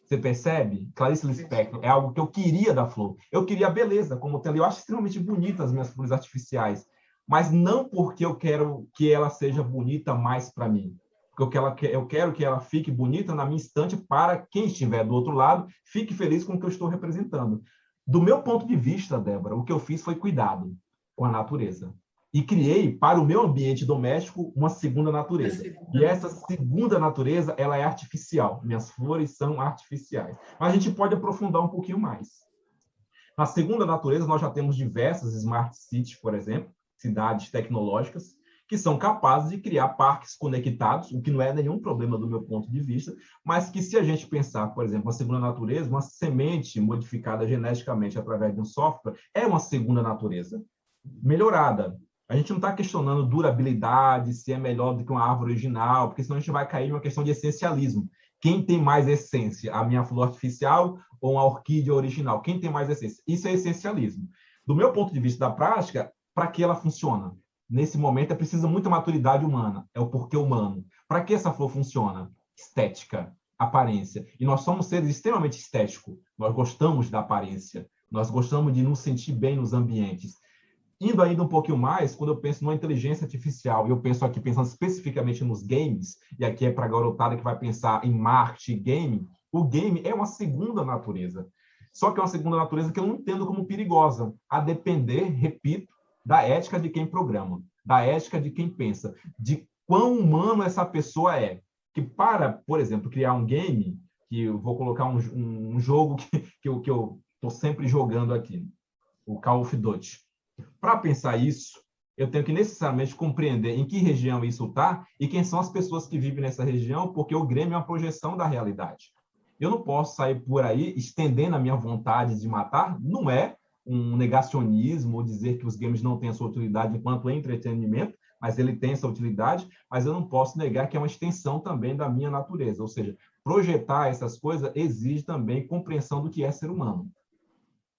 Você percebe? Clarice Lispector, é algo que eu queria da flor. Eu queria a beleza, como tem ali. Eu acho extremamente bonita as minhas flores artificiais, mas não porque eu quero que ela seja bonita mais para mim. porque eu quero que ela fique bonita na minha estante para quem estiver do outro lado fique feliz com o que eu estou representando. Do meu ponto de vista, Débora, o que eu fiz foi cuidado com a natureza. E criei para o meu ambiente doméstico uma segunda natureza. E essa segunda natureza, ela é artificial. Minhas flores são artificiais. Mas a gente pode aprofundar um pouquinho mais. Na segunda natureza, nós já temos diversas smart cities, por exemplo, cidades tecnológicas, que são capazes de criar parques conectados, o que não é nenhum problema do meu ponto de vista, mas que se a gente pensar, por exemplo, uma segunda natureza, uma semente modificada geneticamente através de um software, é uma segunda natureza melhorada. A gente não está questionando durabilidade, se é melhor do que uma árvore original, porque senão a gente vai cair em uma questão de essencialismo. Quem tem mais essência? A minha flor artificial ou uma orquídea original? Quem tem mais essência? Isso é essencialismo. Do meu ponto de vista da prática, para que ela funciona? Nesse momento, é preciso muita maturidade humana, é o porquê humano. Para que essa flor funciona? Estética, aparência. E nós somos seres extremamente estéticos. Nós gostamos da aparência, nós gostamos de nos sentir bem nos ambientes. Indo ainda um pouquinho mais, quando eu penso numa inteligência artificial, e eu penso aqui, pensando especificamente nos games, e aqui é para a garotada que vai pensar em marketing, game, o game é uma segunda natureza. Só que é uma segunda natureza que eu não entendo como perigosa, a depender, repito, da ética de quem programa, da ética de quem pensa, de quão humano essa pessoa é. Que para, por exemplo, criar um game, que eu vou colocar um jogo que eu estou sempre jogando aqui, o Call of Duty. Para pensar isso, eu tenho que necessariamente compreender em que região isso está e quem são as pessoas que vivem nessa região, porque o game é uma projeção da realidade. Eu não posso sair por aí estendendo a minha vontade de matar, não é um negacionismo ou dizer que os games não têm a sua utilidade enquanto entretenimento, mas ele tem essa utilidade, mas eu não posso negar que é uma extensão também da minha natureza, ou seja, projetar essas coisas exige também compreensão do que é ser humano.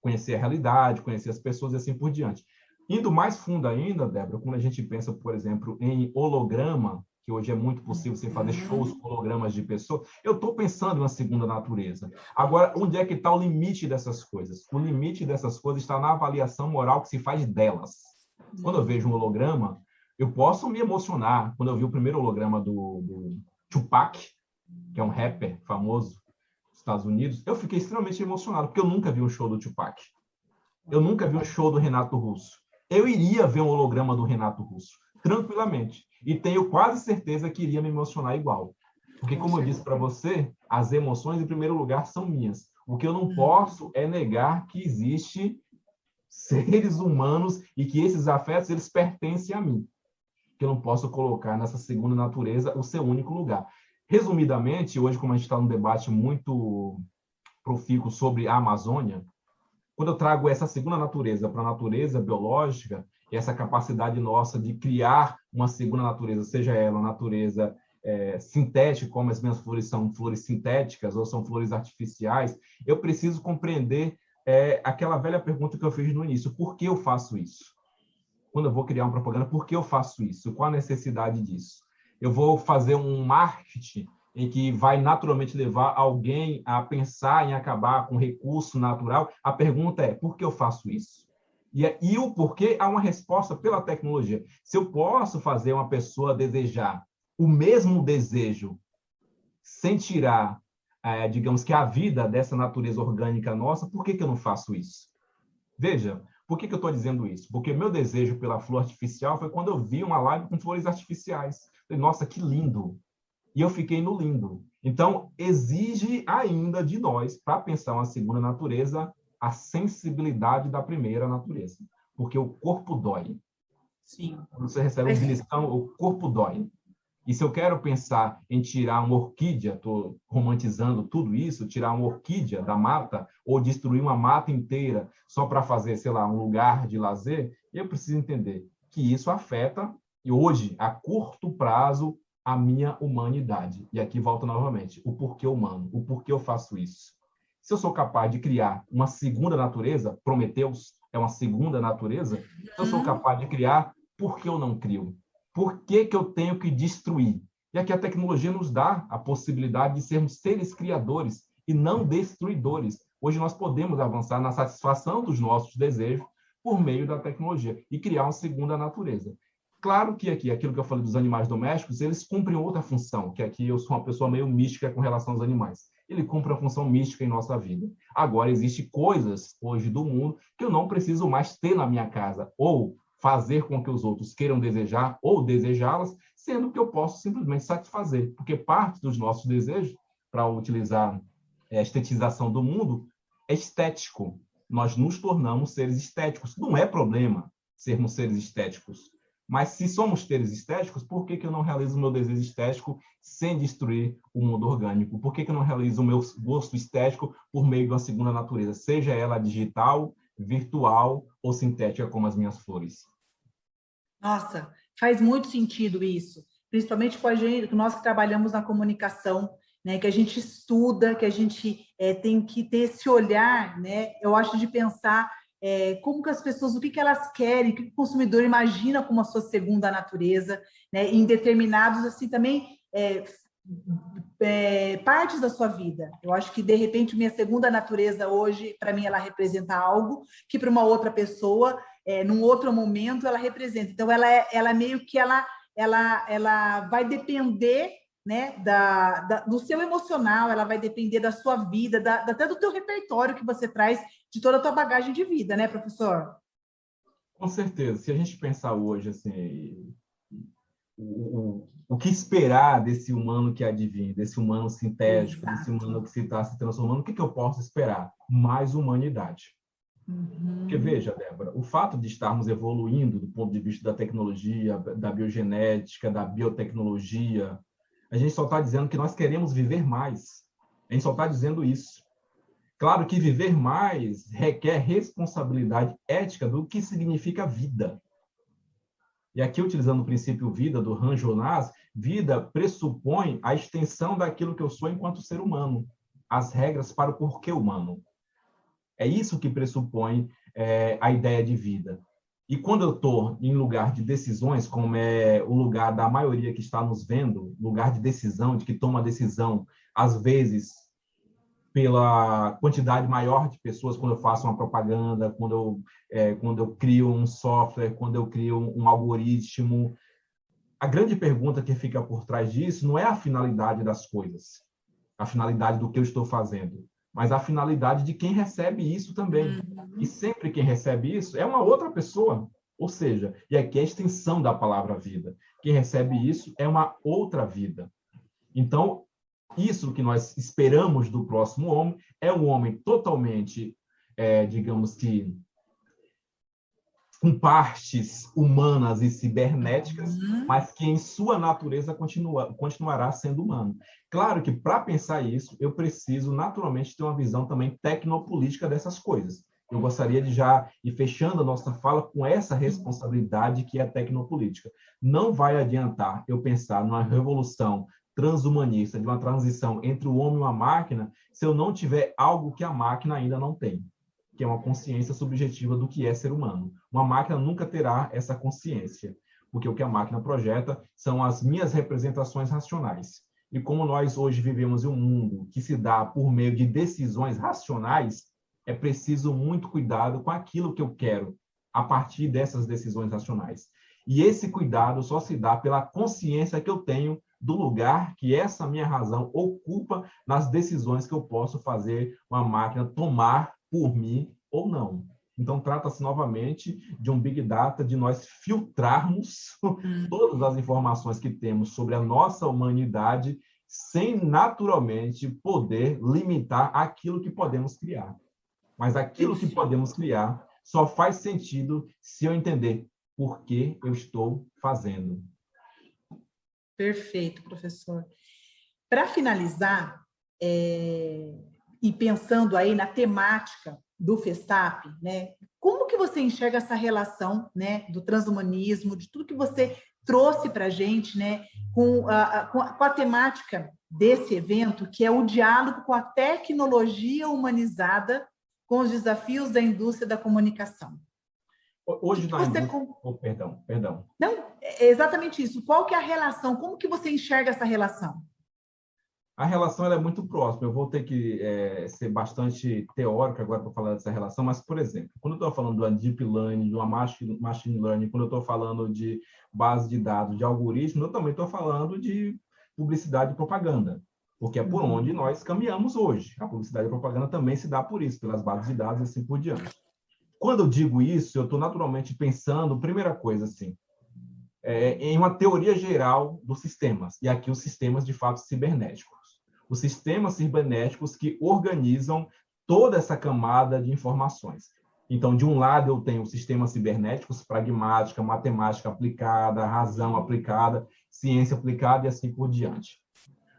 Conhecer a realidade, conhecer as pessoas e assim por diante. Indo mais fundo ainda, Débora, quando a gente pensa, por exemplo, em holograma, que hoje é muito possível você fazer shows com hologramas de pessoas, eu estou pensando na segunda natureza. Agora, onde é que está o limite dessas coisas? O limite dessas coisas está na avaliação moral que se faz delas. Quando eu vejo um holograma, eu posso me emocionar. Quando eu vi o primeiro holograma do Tupac, que é um rapper famoso dos Estados Unidos, eu fiquei extremamente emocionado, porque eu nunca vi um show do Tupac. Eu nunca vi um show do Renato Russo. Eu iria ver um holograma do Renato Russo, tranquilamente. E tenho quase certeza que iria me emocionar igual. Porque, como eu disse para você, as emoções, em primeiro lugar, são minhas. O que eu não posso é negar que existe seres humanos e que esses afetos, eles pertencem a mim. Que eu não posso colocar nessa segunda natureza o seu único lugar. Resumidamente, hoje, como a gente está num debate muito profícuo sobre a Amazônia, quando eu trago essa segunda natureza para a natureza biológica, essa capacidade nossa de criar uma segunda natureza, seja ela uma natureza sintética, como as minhas flores são flores sintéticas ou são flores artificiais, eu preciso compreender aquela velha pergunta que eu fiz no início: por que eu faço isso? Quando eu vou criar uma propaganda, por que eu faço isso? Qual a necessidade disso? Eu vou fazer um marketing em que vai naturalmente levar alguém a pensar em acabar com recurso natural. A pergunta é: por que eu faço isso? E o porquê há uma resposta pela tecnologia. Se eu posso fazer uma pessoa desejar o mesmo desejo sem tirar, digamos que a vida dessa natureza orgânica nossa, por que eu não faço isso? Veja, por que eu estou dizendo isso? Porque meu desejo pela flor artificial foi quando eu vi uma live com flores artificiais. Falei, nossa, que lindo! E eu fiquei no lindo. Então, exige ainda de nós, para pensar uma segunda natureza, a sensibilidade da primeira natureza. Porque o corpo dói. Sim. Quando você recebe uma lição, o corpo dói. E se eu quero pensar em tirar uma orquídea, estou romantizando tudo isso, tirar uma orquídea da mata ou destruir uma mata inteira só para fazer, sei lá, um lugar de lazer, eu preciso entender que isso afeta, e hoje, a curto prazo, a minha humanidade. E aqui volta novamente, o porquê humano, o porquê eu faço isso. Se eu sou capaz de criar uma segunda natureza, Prometheus é uma segunda natureza, se eu sou capaz de criar, por que eu não crio? Por que eu tenho que destruir? E aqui a tecnologia nos dá a possibilidade de sermos seres criadores e não destruidores. Hoje nós podemos avançar na satisfação dos nossos desejos por meio da tecnologia e criar uma segunda natureza. Claro que aqui, aquilo que eu falei dos animais domésticos, eles cumprem outra função, que aqui eu sou uma pessoa meio mística com relação aos animais. Ele cumpre uma função mística em nossa vida. Agora, existem coisas hoje do mundo que eu não preciso mais ter na minha casa, ou fazer com que os outros queiram desejar ou desejá-las, sendo que eu posso simplesmente satisfazer, porque parte dos nossos desejos, para utilizar a estetização do mundo, é estético. Nós nos tornamos seres estéticos. Não é problema sermos seres estéticos. Mas se somos seres estéticos, por que eu não realizo o meu desejo estético sem destruir o mundo orgânico? Por que eu não realizo o meu gosto estético por meio de uma segunda natureza, seja ela digital, virtual ou sintética, como as minhas flores? Nossa, faz muito sentido isso, principalmente com a gente, nós que trabalhamos na comunicação, né, que a gente estuda, que a gente tem que ter esse olhar, né, eu acho, de pensar como que as pessoas, o que elas querem, o que o consumidor imagina como a sua segunda natureza, né, em determinados, assim, também partes da sua vida. Eu acho que, de repente, minha segunda natureza hoje, para mim, ela representa algo que para uma outra pessoa, num outro momento, ela representa. Então, ela meio que ela vai depender, né, do seu emocional, ela vai depender da sua vida, até do teu repertório que você traz, de toda a tua bagagem de vida, né, professor? Com certeza. Se a gente pensar hoje, assim, o que esperar desse humano que advém, desse humano sintético, Exato. desse humano que está se transformando, o que eu posso esperar? Mais humanidade. Porque, veja, Débora, o fato de estarmos evoluindo do ponto de vista da tecnologia, da biogenética, da biotecnologia, a gente só está dizendo que nós queremos viver mais. A gente só está dizendo isso. Claro que viver mais requer responsabilidade ética do que significa vida. E aqui, utilizando o princípio vida do Han Jonas, vida pressupõe a extensão daquilo que eu sou enquanto ser humano, as regras para o porquê humano. É isso que pressupõe a ideia de vida. E quando eu estou em lugar de decisões, como é o lugar da maioria que está nos vendo, lugar de decisão, de que toma decisão, às vezes pela quantidade maior de pessoas, quando eu faço uma propaganda, quando eu crio um software, quando eu crio um algoritmo. A grande pergunta que fica por trás disso não é a finalidade das coisas, a finalidade do que eu estou fazendo, mas a finalidade de quem recebe isso também. E sempre quem recebe isso é uma outra pessoa. Ou seja, e aqui é a extensão da palavra vida. Quem recebe isso é uma outra vida. Então, isso que nós esperamos do próximo homem é um homem totalmente, digamos que, com partes humanas e cibernéticas, mas que em sua natureza continuará sendo humano. Claro que, para pensar isso, eu preciso naturalmente ter uma visão também tecnopolítica dessas coisas. Eu gostaria de já ir fechando a nossa fala com essa responsabilidade que é a tecnopolítica. Não vai adiantar eu pensar numa revolução transhumanista, de uma transição entre o homem e a máquina, se eu não tiver algo que a máquina ainda não tem, que é uma consciência subjetiva do que é ser humano. Uma máquina nunca terá essa consciência, porque o que a máquina projeta são as minhas representações racionais. E como nós hoje vivemos em um mundo que se dá por meio de decisões racionais, é preciso muito cuidado com aquilo que eu quero a partir dessas decisões racionais. E esse cuidado só se dá pela consciência que eu tenho do lugar que essa minha razão ocupa nas decisões que eu posso fazer uma máquina tomar por mim ou não. Então, trata-se novamente de um Big Data, de nós filtrarmos todas as informações que temos sobre a nossa humanidade, sem naturalmente poder limitar aquilo que podemos criar. Mas aquilo que podemos criar só faz sentido se eu entender por que eu estou fazendo. Perfeito, professor. Para finalizar, e pensando aí na temática do Festap, né, como que você enxerga essa relação, né, do transhumanismo, de tudo que você trouxe para a gente, né, com a temática desse evento, que é o diálogo com a tecnologia humanizada com os desafios da indústria da comunicação? Hoje na indústria... Perdão. Não, é exatamente isso. Qual que é a relação? Como que você enxerga essa relação? A relação ela é muito próxima. Eu vou ter que ser bastante teórico agora para falar dessa relação, mas, por exemplo, quando eu estou falando do Deep Learning, de uma Machine Learning, quando eu estou falando de base de dados, de algoritmo, eu também estou falando de publicidade e propaganda, porque é por onde nós caminhamos hoje. A publicidade e a propaganda também se dá por isso, pelas bases de dados e assim por diante. Quando eu digo isso, eu estou naturalmente pensando, primeira coisa, assim, em uma teoria geral dos sistemas, e aqui os sistemas, de fato, cibernéticos. Os sistemas cibernéticos que organizam toda essa camada de informações. Então, de um lado, eu tenho sistemas cibernéticos, pragmática, matemática aplicada, razão aplicada, ciência aplicada e assim por diante.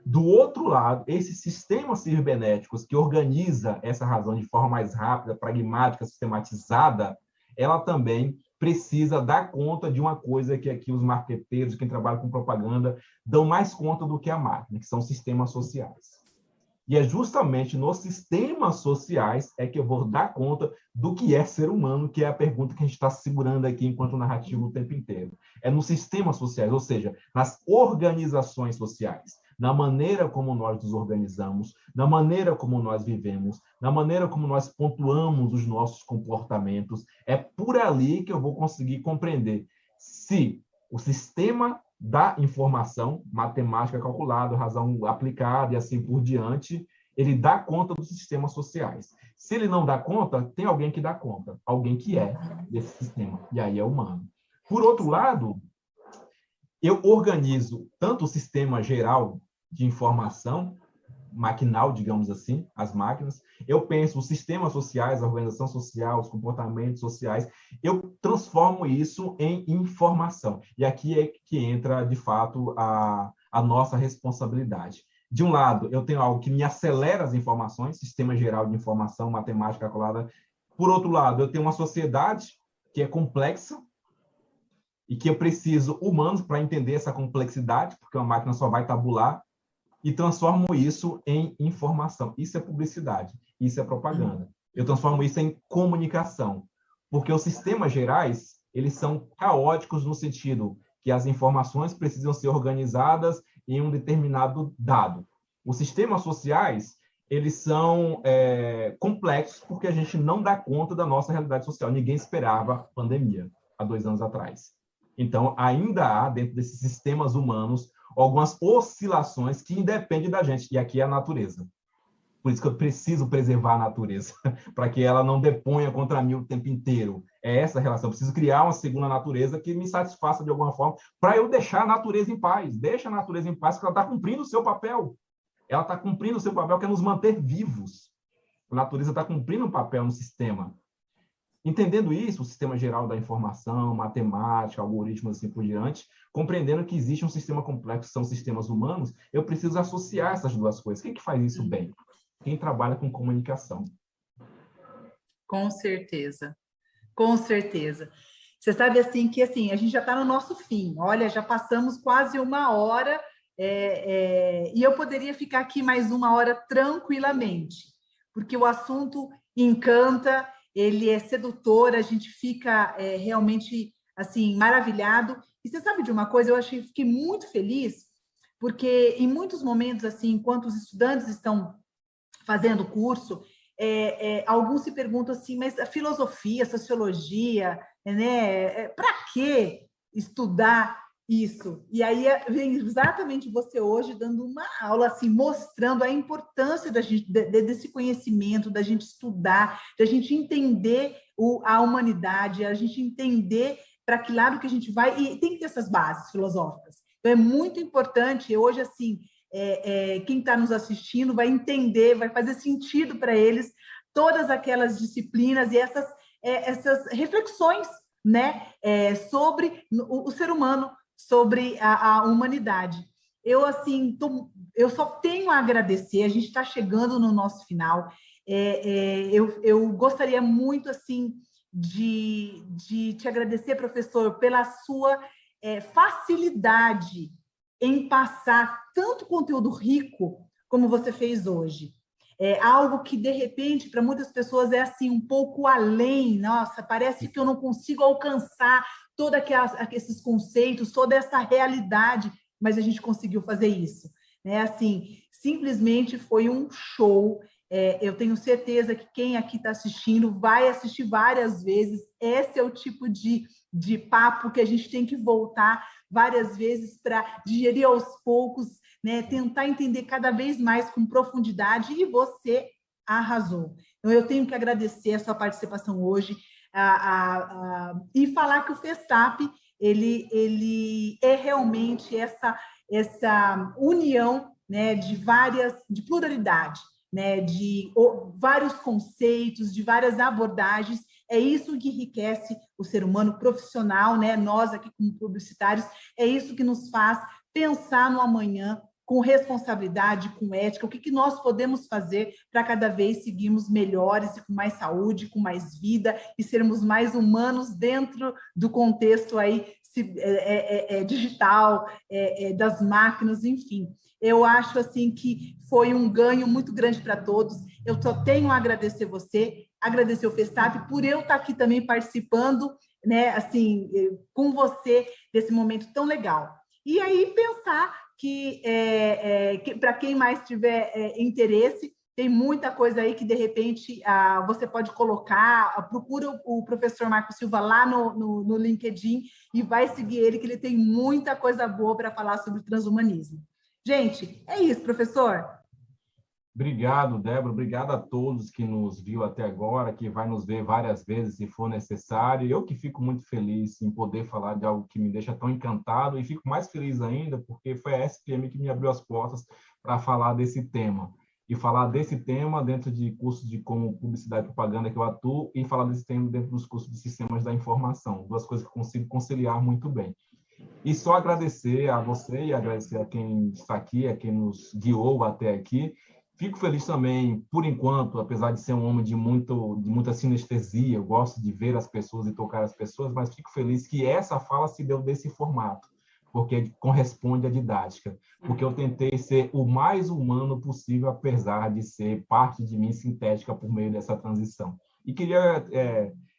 Do outro lado, esses sistemas cibernéticos que organiza essa razão de forma mais rápida, pragmática, sistematizada, ela também precisa dar conta de uma coisa que aqui os marqueteiros, quem trabalha com propaganda, dão mais conta do que a máquina, que são sistemas sociais. E é justamente nos sistemas sociais é que eu vou dar conta do que é ser humano, que é a pergunta que a gente está segurando aqui enquanto narrativa o tempo inteiro. É nos sistemas sociais, ou seja, nas organizações sociais, na maneira como nós nos organizamos, na maneira como nós vivemos, na maneira como nós pontuamos os nossos comportamentos. É por ali que eu vou conseguir compreender se o sistema da informação, matemática calculada, razão aplicada e assim por diante, ele dá conta dos sistemas sociais. Se ele não dá conta, tem alguém que dá conta, alguém que é desse sistema, e aí é humano. Por outro lado, eu organizo tanto o sistema geral de informação, maquinal, digamos assim, as máquinas, eu penso os sistemas sociais, a organização social, os comportamentos sociais, eu transformo isso em informação. E aqui é que entra, de fato, a nossa responsabilidade. De um lado, eu tenho algo que me acelera as informações, sistema geral de informação, matemática calculada. Por outro lado, eu tenho uma sociedade que é complexa e que eu preciso humanos para entender essa complexidade, porque uma máquina só vai tabular, e transformo isso em informação. Isso é publicidade, isso é propaganda. Eu transformo isso em comunicação, porque os sistemas gerais, eles são caóticos no sentido que as informações precisam ser organizadas em um determinado dado. Os sistemas sociais, eles são complexos porque a gente não dá conta da nossa realidade social. Ninguém esperava pandemia há 2 anos atrás. Então, ainda há, dentro desses sistemas humanos, algumas oscilações que independem da gente, e aqui é a natureza. Por isso que eu preciso preservar a natureza, para que ela não deponha contra mim o tempo inteiro. É essa a relação. Eu preciso criar uma segunda natureza que me satisfaça de alguma forma, para eu deixar a natureza em paz. Deixa a natureza em paz, porque ela está cumprindo o seu papel. Ela está cumprindo o seu papel, que é nos manter vivos. A natureza está cumprindo um papel no sistema. Entendendo isso, o sistema geral da informação, matemática, algoritmos, assim por diante, compreendendo que existe um sistema complexo, são sistemas humanos, eu preciso associar essas duas coisas. Quem que faz isso bem? Quem trabalha com comunicação. Com certeza. Com certeza. Você sabe, assim, que assim, a gente já está no nosso fim. Olha, já passamos quase 1 hora, e eu poderia ficar aqui mais 1 hora tranquilamente, porque o assunto encanta, ele é sedutor, a gente fica realmente assim maravilhado. E você sabe de uma coisa, fiquei muito feliz, porque em muitos momentos, assim, enquanto os estudantes estão fazendo o curso, alguns se perguntam assim, mas a filosofia, a sociologia, né, para que estudar isso? E aí vem exatamente você hoje dando uma aula, assim, mostrando a importância da gente, desse conhecimento, da gente estudar, da gente entender a humanidade, a gente entender para que lado que a gente vai, e tem que ter essas bases filosóficas. Então, é muito importante, hoje, assim, quem está nos assistindo vai entender, vai fazer sentido para eles todas aquelas disciplinas e essas reflexões, né, sobre o ser humano, sobre a humanidade. Eu, assim, eu só tenho a agradecer, a gente está chegando no nosso final. Eu gostaria muito, assim, de te agradecer, professor, pela sua facilidade em passar tanto conteúdo rico como você fez hoje. É algo que, de repente, para muitas pessoas é assim um pouco além. Nossa, parece que eu não consigo alcançar todos esses conceitos, toda essa realidade, mas a gente conseguiu fazer isso. Né? Assim, simplesmente foi um show. Eu tenho certeza que quem aqui está assistindo vai assistir várias vezes. Esse é o tipo de papo que a gente tem que voltar várias vezes para digerir aos poucos, né? Tentar entender cada vez mais com profundidade, e você arrasou. Então, eu tenho que agradecer a sua participação hoje e falar que o Festap ele é realmente essa união, né, de pluralidade, né, de vários conceitos, de várias abordagens. É isso que enriquece o ser humano profissional, né? Nós aqui como publicitários, é isso que nos faz pensar no amanhã com responsabilidade, com ética, o que nós podemos fazer para cada vez seguirmos melhores e com mais saúde, com mais vida, e sermos mais humanos dentro do contexto aí digital, das máquinas, enfim. Eu acho assim que foi um ganho muito grande para todos. Eu só tenho a agradecer você, agradecer o Festap por eu estar aqui também participando, né, assim, com você desse momento tão legal. E aí pensar que para quem mais tiver interesse, tem muita coisa aí que, de repente, você pode colocar, procura o professor Marco Silva lá no LinkedIn e vai seguir ele, que ele tem muita coisa boa para falar sobre transhumanismo. Gente, é isso, professor. Obrigado, Débora. Obrigado a todos que nos viu até agora, que vai nos ver várias vezes, se for necessário. Eu que fico muito feliz em poder falar de algo que me deixa tão encantado, e fico mais feliz ainda porque foi a SPM que me abriu as portas para falar desse tema. E falar desse tema dentro de cursos de como publicidade e propaganda que eu atuo, e falar desse tema dentro dos cursos de sistemas da informação. Duas coisas que eu consigo conciliar muito bem. E só agradecer a você e agradecer a quem está aqui, a quem nos guiou até aqui. Fico feliz também, por enquanto, apesar de ser um homem de muita sinestesia, eu gosto de ver as pessoas e tocar as pessoas, mas fico feliz que essa fala se deu desse formato, porque corresponde à didática, porque eu tentei ser o mais humano possível, apesar de ser parte de mim sintética por meio dessa transição. E queria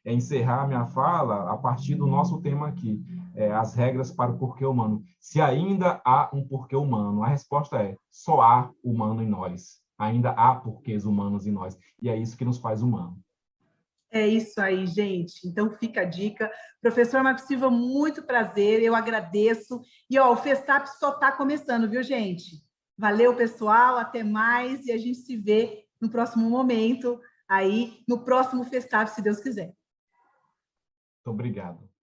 encerrar minha fala a partir do nosso tema aqui, as regras para o porquê humano. Se ainda há um porquê humano, a resposta é: só há humano em nós. Ainda há porquês humanos em nós. E é isso que nos faz humano. É isso aí, gente. Então, fica a dica. Professor Marco Silva, muito prazer, eu agradeço. E, o Festap só está começando, viu, gente? Valeu, pessoal, até mais, e a gente se vê no próximo momento, aí, no próximo Festap, se Deus quiser. Muito obrigado.